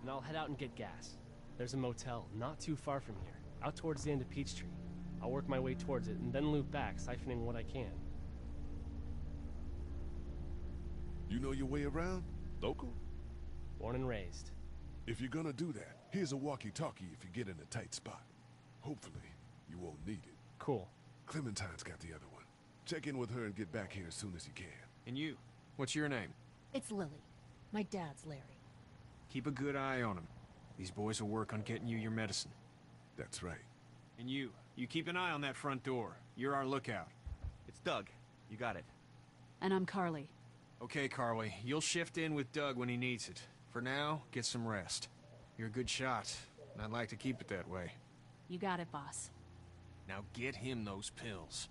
And I'll head out and get gas. There's a motel not too far from here, out towards the end of Peachtree. I'll work my way towards it and then loop back, siphoning what I can. You know your way around? Local? Born and raised. If you're gonna do that, here's a walkie-talkie if you get in a tight spot. Hopefully, you won't need it. Cool. Clementine's got the other one. Check in with her and get back here as soon as you can. And you? What's your name? It's Lily. My dad's Larry. Keep a good eye on him. These boys will work on getting you your medicine. That's right. And you keep an eye on that front door. You're our lookout. It's Doug. You got it. And I'm Carly. Okay, Carly. You'll shift in with Doug when he needs it. For now, get some rest. You're a good shot, and I'd like to keep it that way. You got it, boss. Now get him those pills.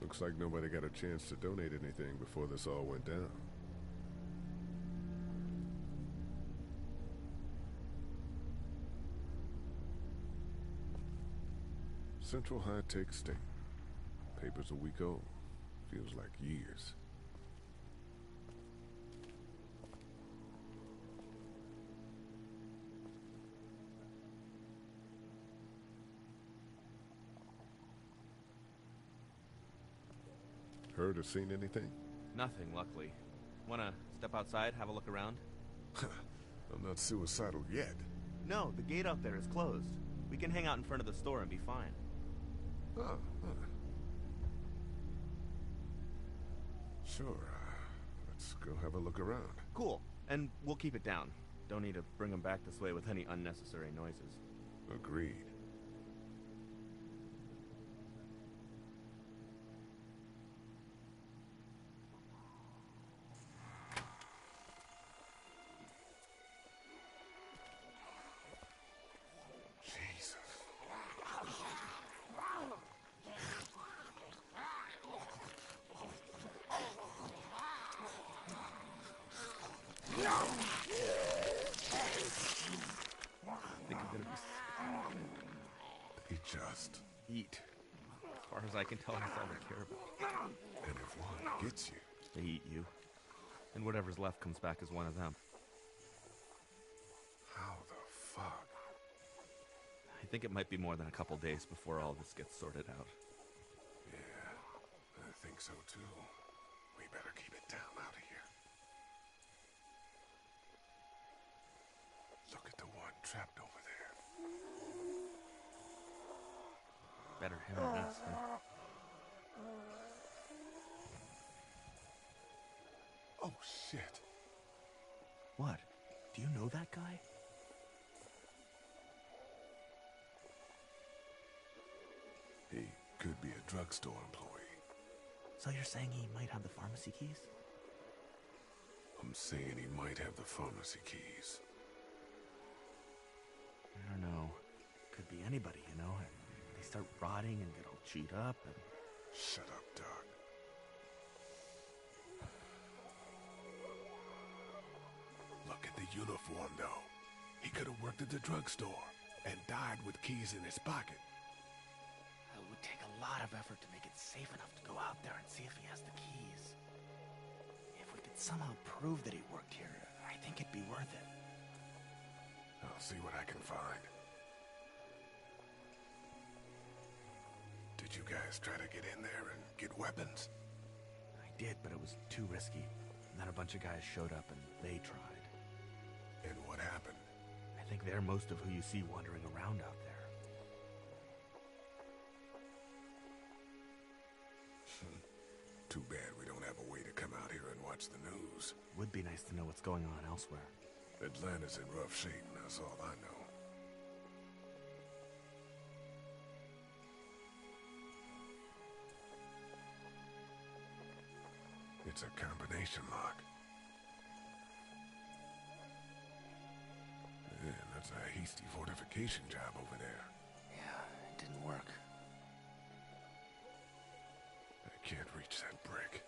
Looks like nobody got a chance to donate anything before this all went down. Central High Tech State. Paper's a week old. Feels like years. Heard or seen anything? Nothing, luckily. Wanna step outside, have a look around? I'm not suicidal yet. No, the gate out there is closed. We can hang out in front of the store and be fine. Sure, let's go have a look around. Cool. And we'll keep it down. Don't need to bring them back this way with any unnecessary noises. Agreed. Just eat. As far as I can tell, that's all they care about. And if one gets you, they eat you. And whatever's left comes back as one of them. How the fuck? I think it might be more than a couple days before all this gets sorted out. Yeah, I think so too. We better keep it down out of here. Look at the one trapped over there. Better him than us, huh? Oh, shit. What? Do you know that guy? He could be a drugstore employee. So you're saying he might have the pharmacy keys? I'm saying he might have the pharmacy keys. I don't know. Could be anybody, you know? They start rotting and get all chewed up and... Shut up, Doug. for him, though. He could have worked at the drugstore and died with keys in his pocket. It would take a lot of effort to make it safe enough to go out there and see if he has the keys. If we could somehow prove that he worked here, I think it'd be worth it. I'll see what I can find. Did you guys try to get in there and get weapons? I did, but it was too risky. And then a bunch of guys showed up and they tried. And what happened? I think they're most of who you see wandering around out there. Too bad we don't have a way to come out here and watch the news. Would be nice to know what's going on elsewhere. Atlanta's in rough shape, that's all I know. It's a combination lock. Man, that's a hasty fortification job over there. Yeah, it didn't work. I can't reach that brick.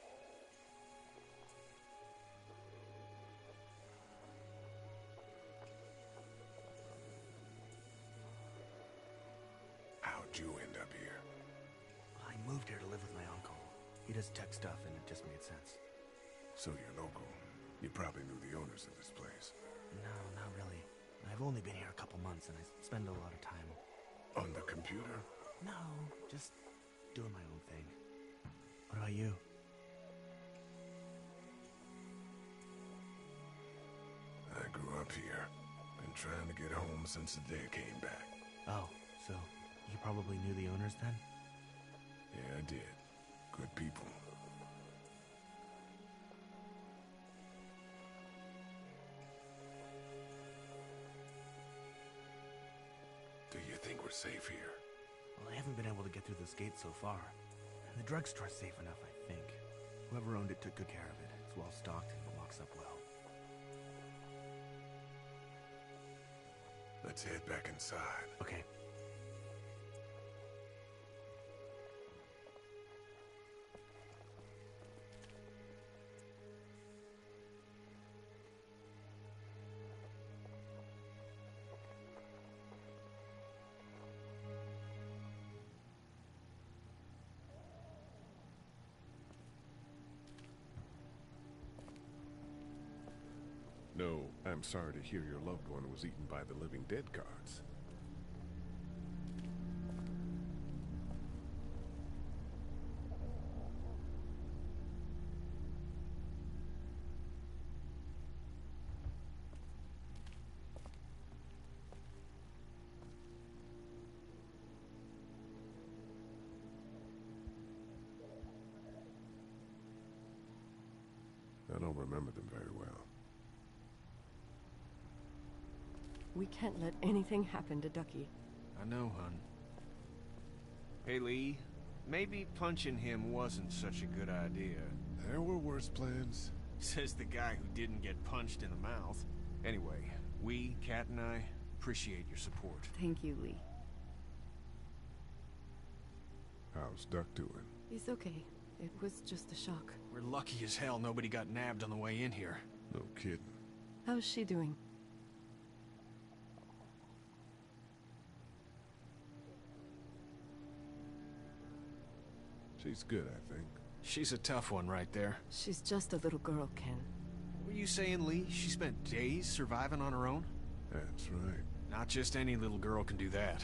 How'd you end up here? I moved here to live with my uncle. He does tech stuff and it just made sense. So you're local. You probably knew the owners of this place. No, not really. I've only been here a couple months and I spend a lot of time... On the computer? No, just doing my own thing. What about you? I grew up here. Been trying to get home since the day I came back. Oh, so you probably knew the owners then? Yeah, I did. Good people. Do you think we're safe here? Well, I haven't been able to get through this gate so far. And the drugstore's safe enough, I think. Whoever owned it took good care of it. It's well stocked and it locks up well. Let's head back inside. Okay. No, I'm sorry to hear your loved one was eaten by the living dead guards. I don't remember them very well. We can't let anything happen to Ducky. I know, hun. Hey, Lee, maybe punching him wasn't such a good idea. There were worse plans. Says the guy who didn't get punched in the mouth. Anyway, we, Kat and I, appreciate your support. Thank you, Lee. How's Duck doing? He's okay. It was just a shock. We're lucky as hell nobody got nabbed on the way in here. No kidding. How's she doing? She's good, I think. She's a tough one right there. She's just a little girl, Ken. Were you saying, Lee, she spent days surviving on her own? That's right. Not just any little girl can do that.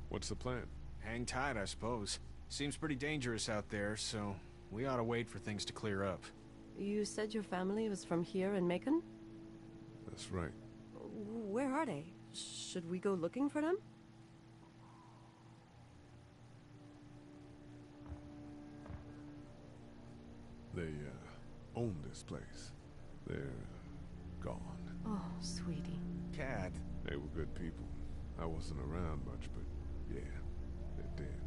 What's the plan? Hang tight, I suppose. Seems pretty dangerous out there, so we ought to wait for things to clear up. You said your family was from here in Macon? That's right. Where are they? Should we go looking for them? They, own this place. They're gone. Oh, sweetie. Kat. They were good people. I wasn't around much, but yeah, they're dead.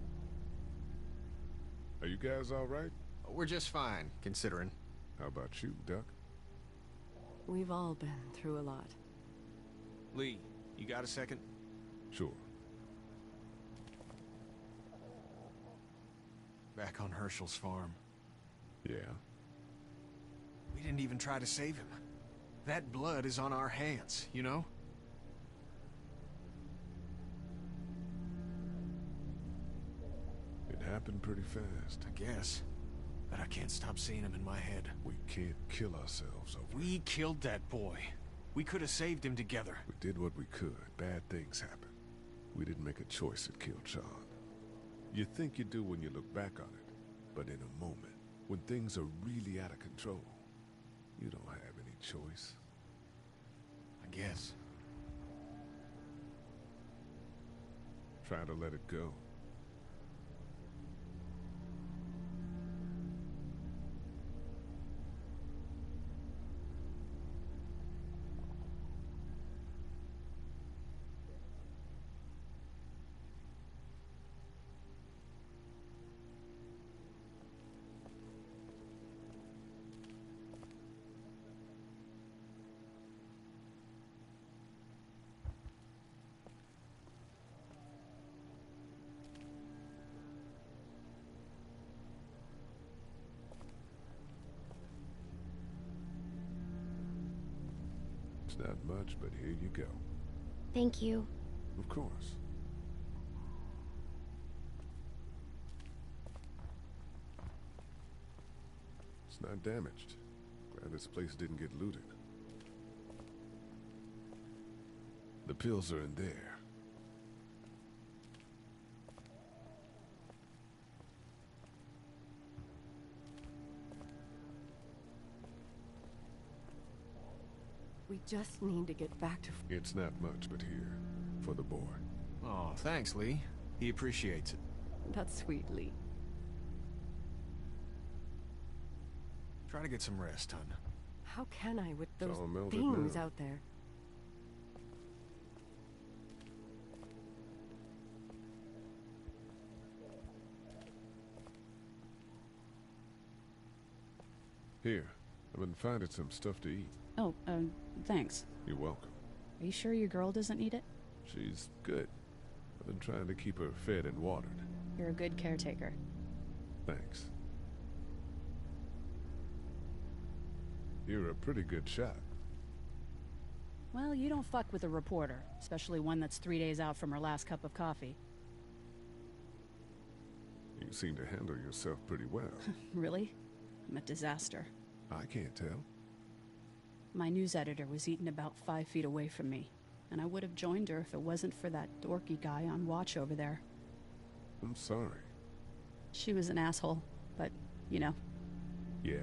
Are you guys all right? We're just fine, considering. How about you, Duck? We've all been through a lot. Lee, you got a second? Sure. Back on Herschel's farm. Yeah. We didn't even try to save him. That blood is on our hands, you know? It happened pretty fast. I guess. But I can't stop seeing him in my head. We can't kill ourselves over We killed that boy. We could have saved him together. We did what we could. Bad things happen. We didn't make a choice that killed Sean. You think you do when you look back on it, but in a moment, when things are really out of control, you don't have any choice. I guess. Try to let it go. It's not much, but here you go. Thank you. Of course. It's not damaged. Glad this place didn't get looted. The pills are in there. We just need to get back to... It's not much, but here, for the boy. Oh, thanks, Lee. He appreciates it. That's sweet, Lee. Try to get some rest, hon. How can I with those all melted things now. out there? Here, I've been finding some stuff to eat. Oh, thanks. You're welcome. Are you sure your girl doesn't need it? She's good. I've been trying to keep her fed and watered. You're a good caretaker. Thanks. You're a pretty good shot. Well, you don't fuck with a reporter, especially one that's 3 days out from her last cup of coffee. You seem to handle yourself pretty well. Really? I'm a disaster. I can't tell. My news editor was eaten about 5 feet away from me, and I would have joined her if it wasn't for that dorky guy on watch over there. I'm sorry. She was an asshole, but, you know. Yeah.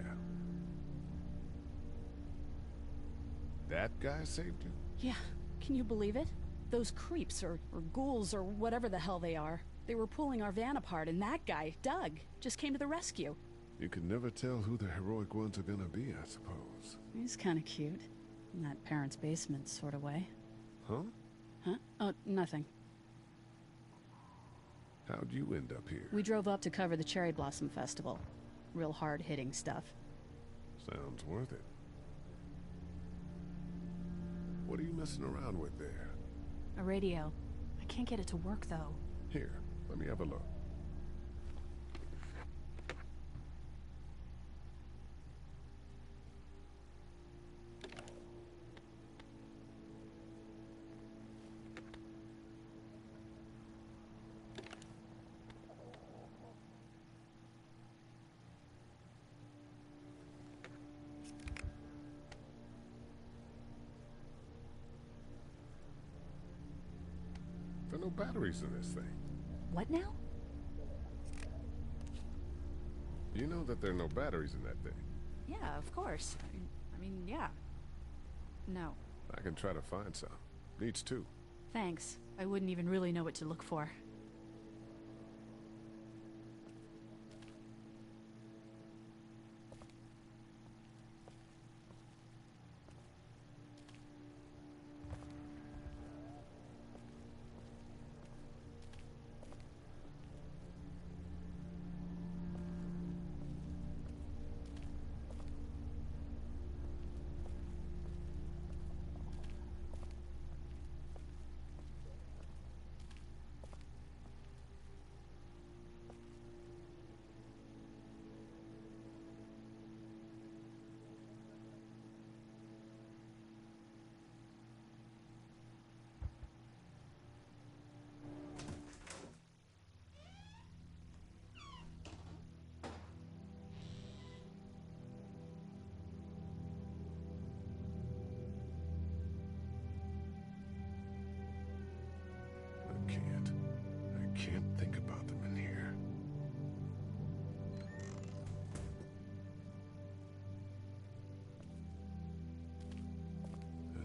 That guy saved you? Yeah, can you believe it? Those creeps, or ghouls, or whatever the hell they are. They were pulling our van apart, and that guy, Doug, just came to the rescue. You can never tell who the heroic ones are gonna be, I suppose. He's kind of cute. In that parents' basement sort of way. Huh? Huh? Oh, nothing. How'd you end up here? We drove up to cover the Cherry Blossom Festival. Real hard-hitting stuff. Sounds worth it. What are you messing around with there? A radio. I can't get it to work, though. Here, let me have a look. There are no batteries in this thing. What now? You know that there are no batteries in that thing. Yeah, of course. I mean, yeah. No. I can try to find some. Needs two. Thanks. I wouldn't even really know what to look for.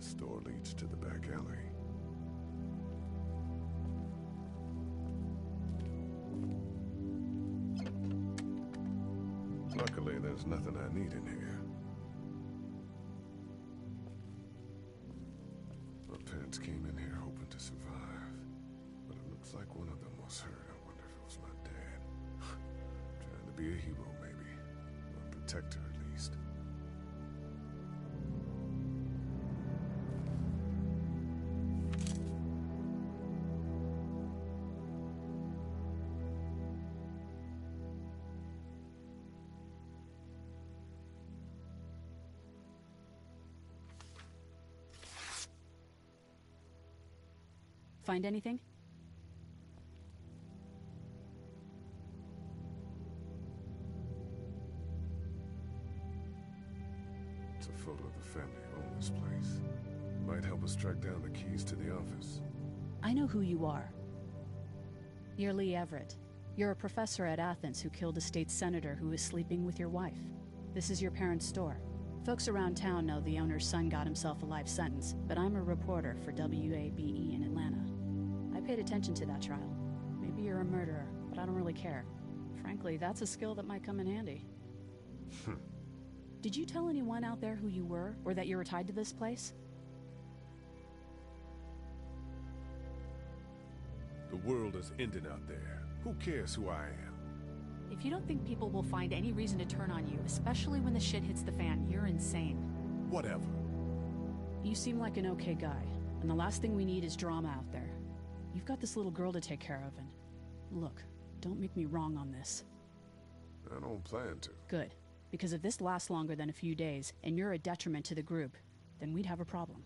This door leads to the back alley. Luckily, there's nothing I need in here. My parents came in here hoping to survive, but it looks like one of them was hurt. I wonder if it was my dad. Trying to be a hero, maybe. Or a protector, at least. Find anything? It's a photo of the family who own this place. Might help us track down the keys to the office. I know who you are. You're Lee Everett. You're a professor at Athens who killed a state senator who was sleeping with your wife. This is your parents' store. Folks around town know the owner's son got himself a life sentence, but I'm a reporter for WABE in Atlanta. I paid attention to that trial. Maybe you're a murderer, but I don't really care. Frankly, that's a skill that might come in handy. Did you tell anyone out there who you were, or that you were tied to this place? The world is ending out there. Who cares who I am? If you don't think people will find any reason to turn on you, especially when the shit hits the fan, you're insane. Whatever. You seem like an okay guy, and the last thing we need is drama out there. You've got this little girl to take care of, and look, don't make me wrong on this. I don't plan to. Good, because if this lasts longer than a few days, and you're a detriment to the group, then we'd have a problem.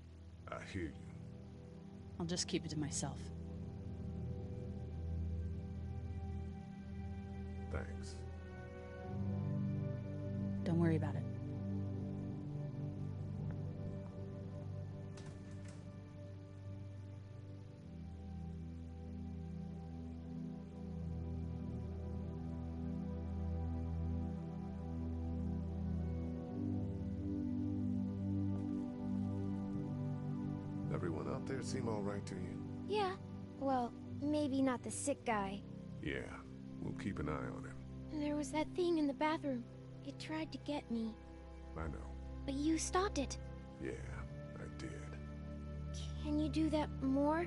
I hear you. I'll just keep it to myself. Thanks. Don't worry about it. Everyone out there seem all right to you? Yeah. Well, maybe not the sick guy. Yeah, we'll keep an eye on him. There was that thing in the bathroom. It tried to get me. I know. But you stopped it. Yeah, I did. Can you do that more?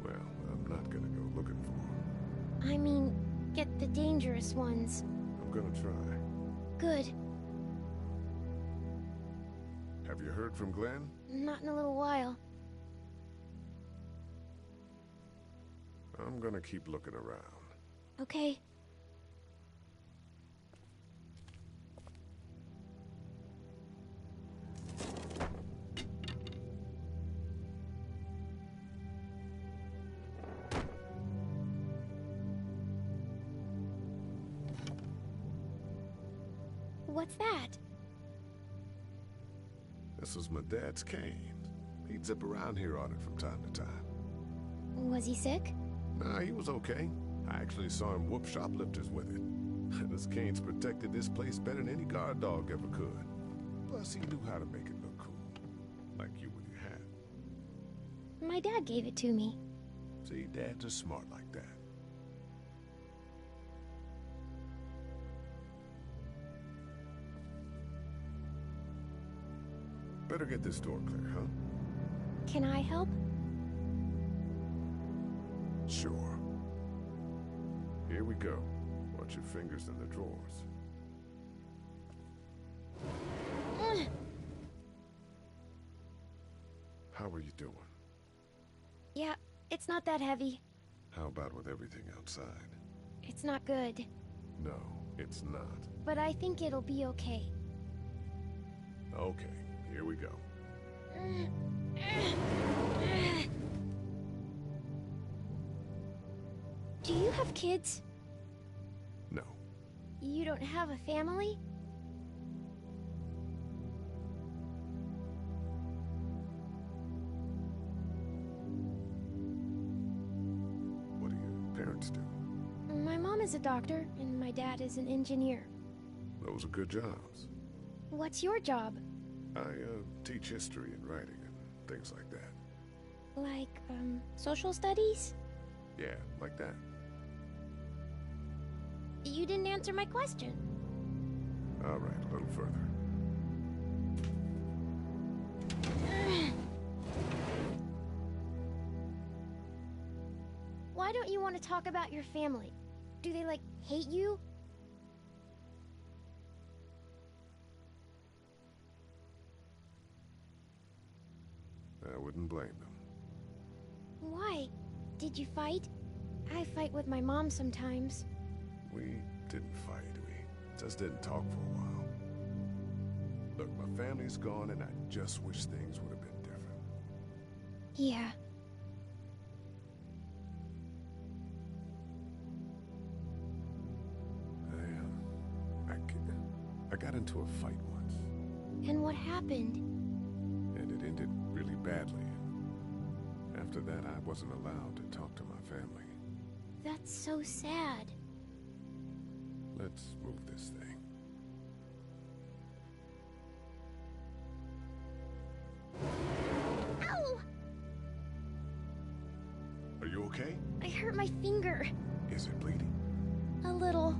Well, I'm not gonna go looking for him. I mean, get the dangerous ones. I'm gonna try. Good. Have you heard from Glenn? Not in a little while. I'm gonna keep looking around. Okay. What's that? This was my dad's cane. He'd zip around here on it from time to time. Was he sick? Nah, he was okay. I actually saw him whoop shoplifters with it. This cane's protected this place better than any guard dog ever could. Plus, he knew how to make it look cool. Like you with your hat. My dad gave it to me. See, dads are smart like that. Better get this door clear, huh? Can I help? Sure. Here we go. Watch your fingers in the drawers. How are you doing? Yeah, it's not that heavy. How about with everything outside? It's not good. No, it's not. But I think it'll be okay. Okay, here we go. Do you have kids? No. You don't have a family? What do your parents do? My mom is a doctor, and my dad is an engineer. Those are good jobs. What's your job? I teach history and writing, and things like that. Like, social studies? Yeah, like that. You didn't answer my question. All right, a little further. Why don't you want to talk about your family? Do they, like, hate you? I wouldn't blame them. Why? Did you fight? I fight with my mom sometimes. We didn't fight, we just didn't talk for a while. Look, my family's gone and I just wish things would have been different. Yeah. I got into a fight once. And what happened? And it ended really badly. After that, I wasn't allowed to talk to my family. That's so sad. Let's move this thing. Ow! Are you okay? I hurt my finger. Is it bleeding? A little.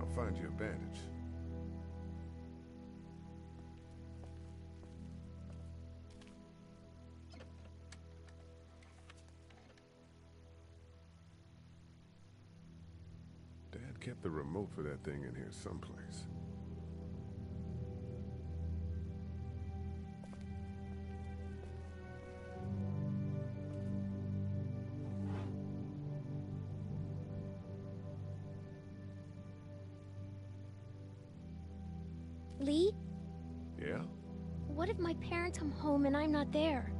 I'll find you a bandage. Dad kept the remote for that thing in here someplace. Lee? Yeah? What if my parents come home and I'm not there?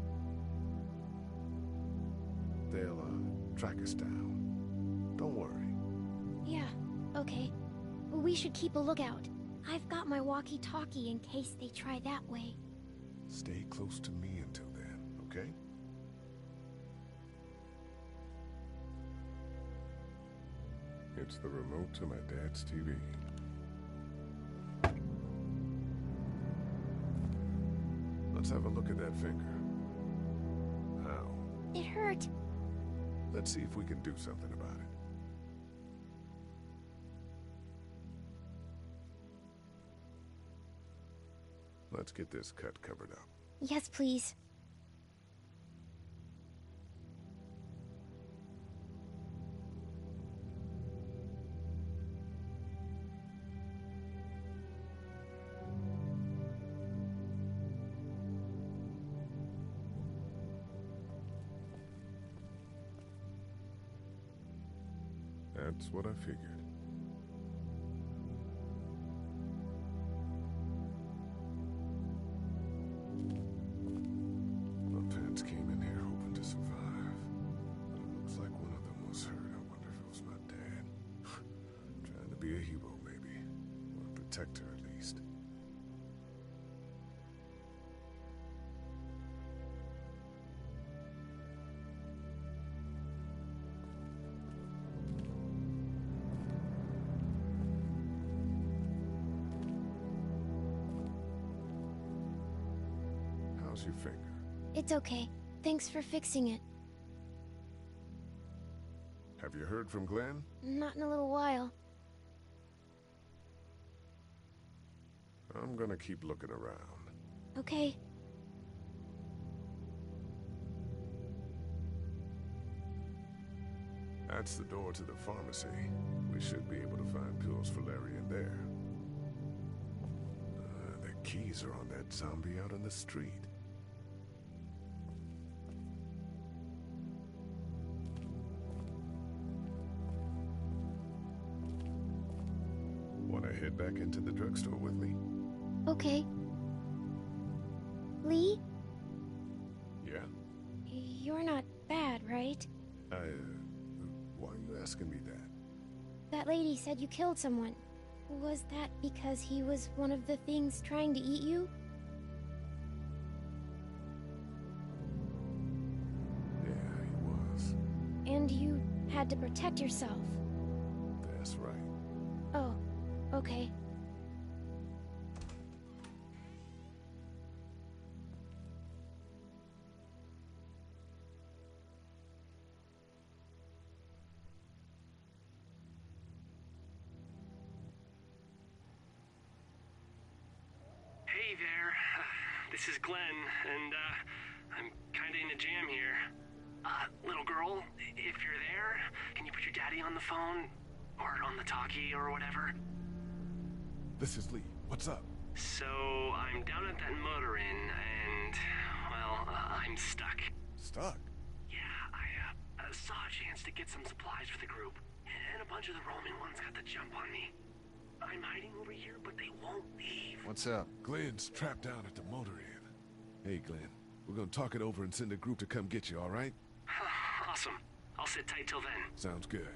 They'll, track us down. Don't worry. Yeah, okay. We should keep a lookout. I've got my walkie-talkie in case they try that way. Stay close to me until then, okay? It's the remote to my dad's TV. Let's have a look at that finger. Ow. It hurt. Let's see if we can do something about it. Let's get this cut covered up. Yes, please. That's what I figured. My parents came in here hoping to survive. But it looks like one of them was hurt. I wonder if it was my dad. Trying to be a hero, maybe. Or a protector, at least. How's your finger? It's okay. Thanks for fixing it. Have you heard from Glenn? Not in a little while. I'm gonna keep looking around. Okay. That's the door to the pharmacy. We should be able to find pills for Larry in there. The keys are on that zombie out on the street. Want to head back into the drugstore with me? Okay. Lee? Yeah? You're not bad, right? Why are you asking me that? That lady said you killed someone. Was that because he was one of the things trying to eat you? Yeah, he was. And you had to protect yourself. That's right. Oh, okay. this is Glenn, and, I'm kinda in a jam here. Little girl, if you're there, can you put your daddy on the phone? Or on the talkie, or whatever? This is Lee. What's up? So, I'm down at that motor inn, and, well, I'm stuck. Stuck? Yeah, I saw a chance to get some supplies for the group, and a bunch of the roaming ones got the jump on me. I'm hiding over here, but they won't leave. What's up? Glenn's trapped down at the motor inn. Hey, Glenn. We're gonna talk it over and send a group to come get you, all right? Awesome. I'll sit tight till then. Sounds good.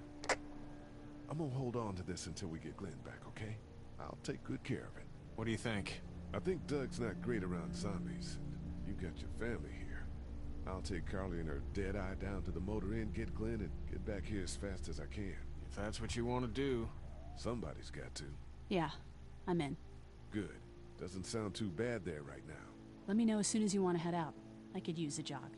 I'm gonna hold on to this until we get Glenn back, okay? I'll take good care of it. What do you think? I think Doug's not great around zombies. You got your family here. I'll take Carly and her dead eye down to the motor inn, get Glenn, and get back here as fast as I can. If that's what you want to do. Somebody's got to. Yeah, I'm in. Good. Doesn't sound too bad there right now. Let me know as soon as you want to head out. I could use a jog.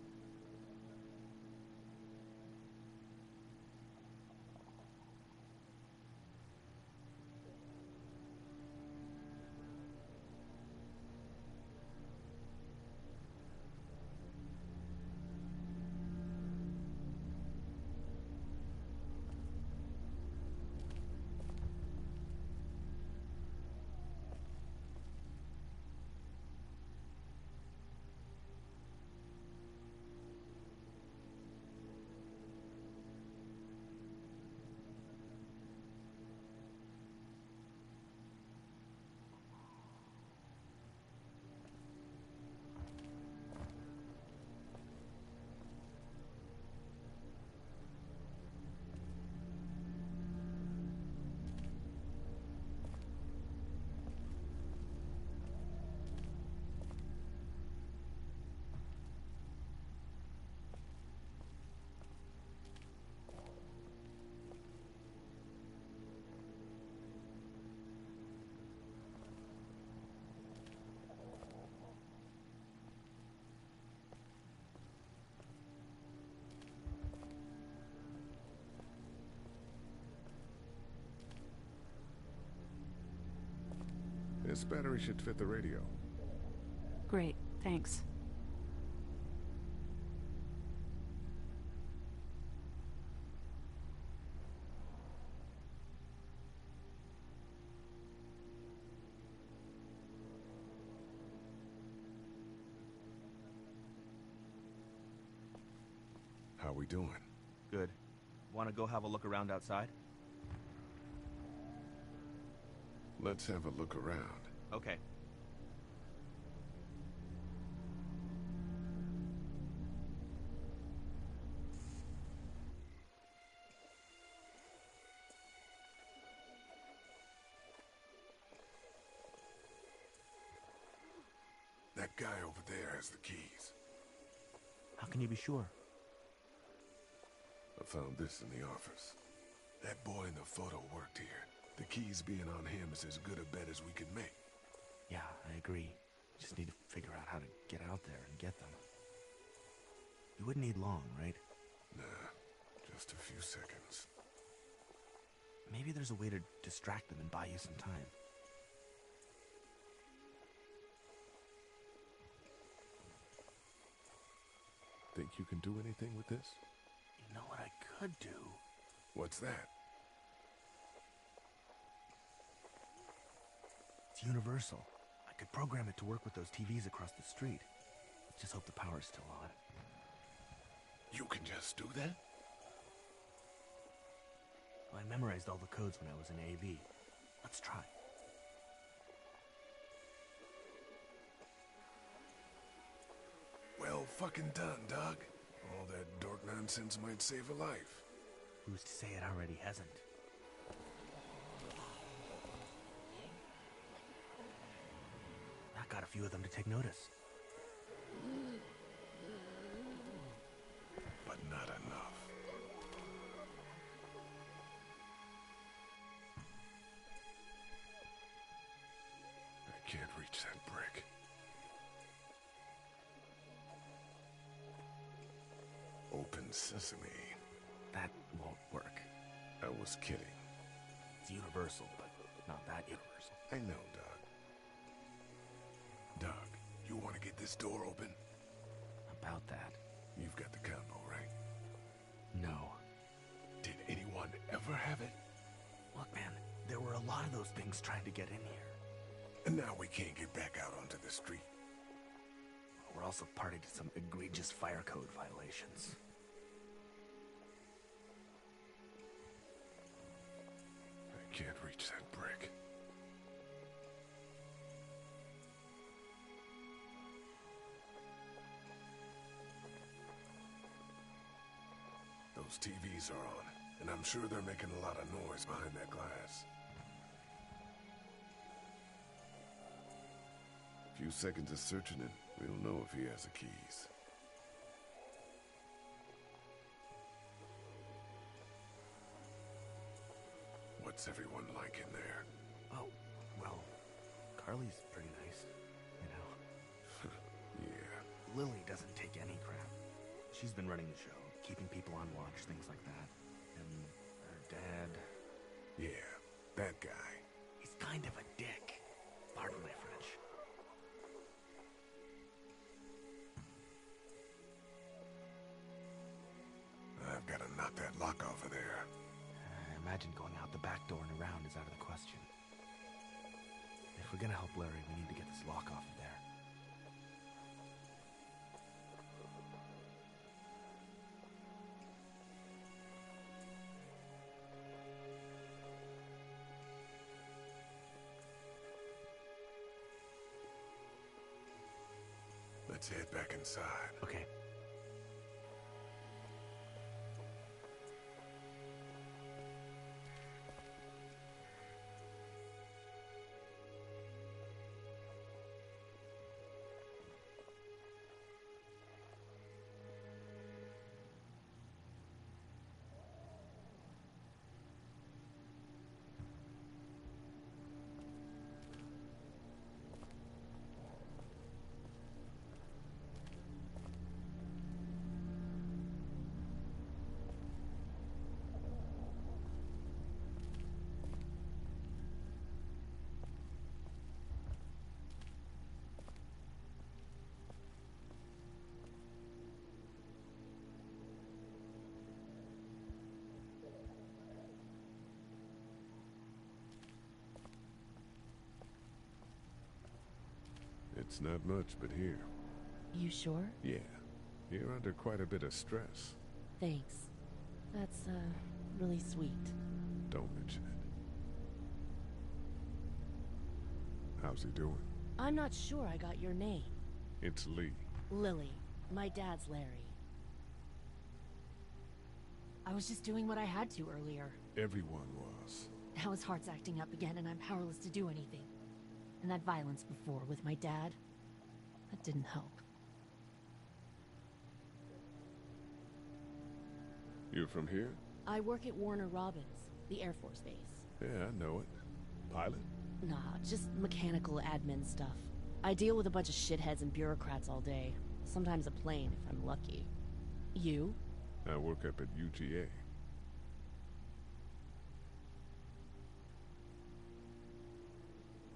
This battery should fit the radio. Great, thanks. How we doing? Good. Want to go have a look around outside? Let's have a look around. Okay. That guy over there has the keys. How can you be sure? I found this in the office. That boy in the photo worked here. The keys being on him is as good a bet as we could make. Yeah, I agree. Just need to figure out how to get out there and get them. You wouldn't need long, right? Nah, just a few seconds. Maybe there's a way to distract them and buy you some time. Think you can do anything with this? You know what I could do? What's that? It's universal. I could program it to work with those TVs across the street. Just hope the power's still on. You can just do that? Well, I memorized all the codes when I was in AV. Let's try. Well fucking done, Doug. All that dork nonsense might save a life. Who's to say it already hasn't? That got a few of them to take notice. But not enough. I can't reach that brick. Open sesame. That won't work. I was kidding. It's universal, but not that universal. I know, Doug. Doug, You want to get this door open? About that. You've got the combo, right? No. Did anyone ever have it? Look, man, there were a lot of those things trying to get in here. And now we can't get back out onto the street. We're also party to some egregious fire code violations. I can't reach that brick. Those TVs are on, and I'm sure they're making a lot of noise behind that glass. A few seconds of searching it, we'll know if he has the keys. What's everyone like in there? Oh, well, Carly's pretty nice, you know. Yeah. Lily doesn't take any crap. She's been running the show, keeping people on watch, things like that. And her dad... Yeah, that guy. He's kind of a dick. Pardon my French. I've got to knock that lock off of there. I imagine going out the back door and around is out of the question. If we're gonna help Larry, we need to get this lock off of there. Let's head back inside. Okay. It's not much, but here. You sure? Yeah. You're under quite a bit of stress. Thanks. That's, really sweet. Don't mention it. How's he doing? I'm not sure I got your name. It's Lee. Lily. My dad's Larry. I was just doing what I had to earlier. Everyone was. Now his heart's acting up again and I'm powerless to do anything. And that violence before with my dad, that didn't help. You're from here? I work at Warner Robins, the Air Force Base. Yeah, I know it. Pilot? Nah, just mechanical admin stuff. I deal with a bunch of shitheads and bureaucrats all day. Sometimes a plane, if I'm lucky. You? I work up at UGA.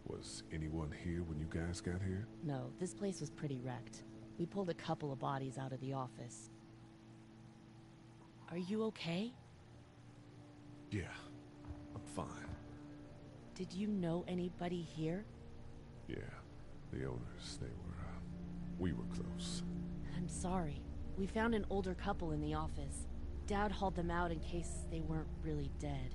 Was anyone here when you guys got here? No, this place was pretty wrecked. We pulled a couple of bodies out of the office. Are you okay? Yeah, I'm fine. Did you know anybody here? Yeah, the owners, we were close. I'm sorry. We found an older couple in the office. Dad hauled them out in case they weren't really dead.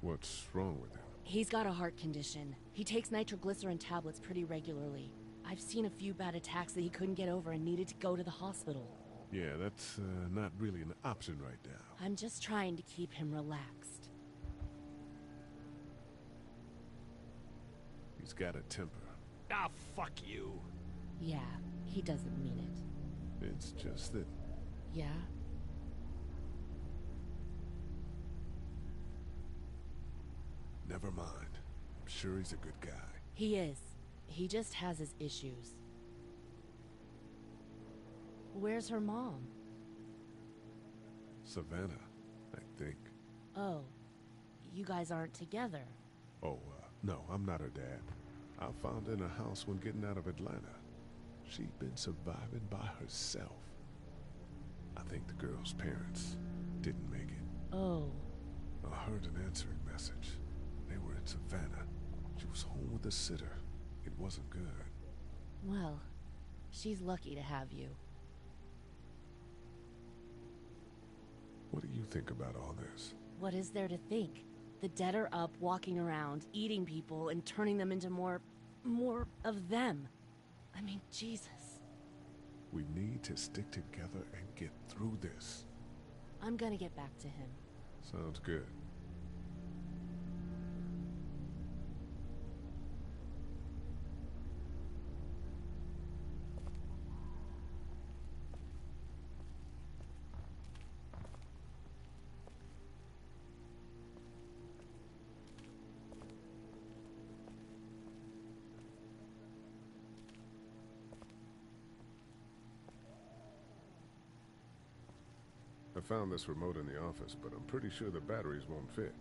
What's wrong with him? He's got a heart condition. He takes nitroglycerin tablets pretty regularly. I've seen a few bad attacks that he couldn't get over and needed to go to the hospital. Yeah, that's not really an option right now. I'm just trying to keep him relaxed. He's got a temper. Ah, fuck you. Yeah, he doesn't mean it. It's just that... Yeah? Never mind. I'm sure he's a good guy. He is. He just has his issues. Where's her mom? Savannah, I think. Oh, you guys aren't together. Oh, No, I'm not her dad. I found her in a house when getting out of Atlanta. She'd been surviving by herself. I think the girl's parents didn't make it. Oh. I heard an answering message. They were in Savannah. She was home with a sitter. It wasn't good. Well, she's lucky to have you. What do you think about all this? What is there to think? The dead are up, walking around, eating people, and turning them into more of them. I mean, Jesus. We need to stick together and get through this. I'm gonna get back to him. Sounds good. I found this remote in the office, but I'm pretty sure the batteries won't fit.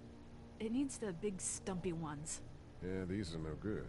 It needs the big stumpy ones. Yeah, these are no good.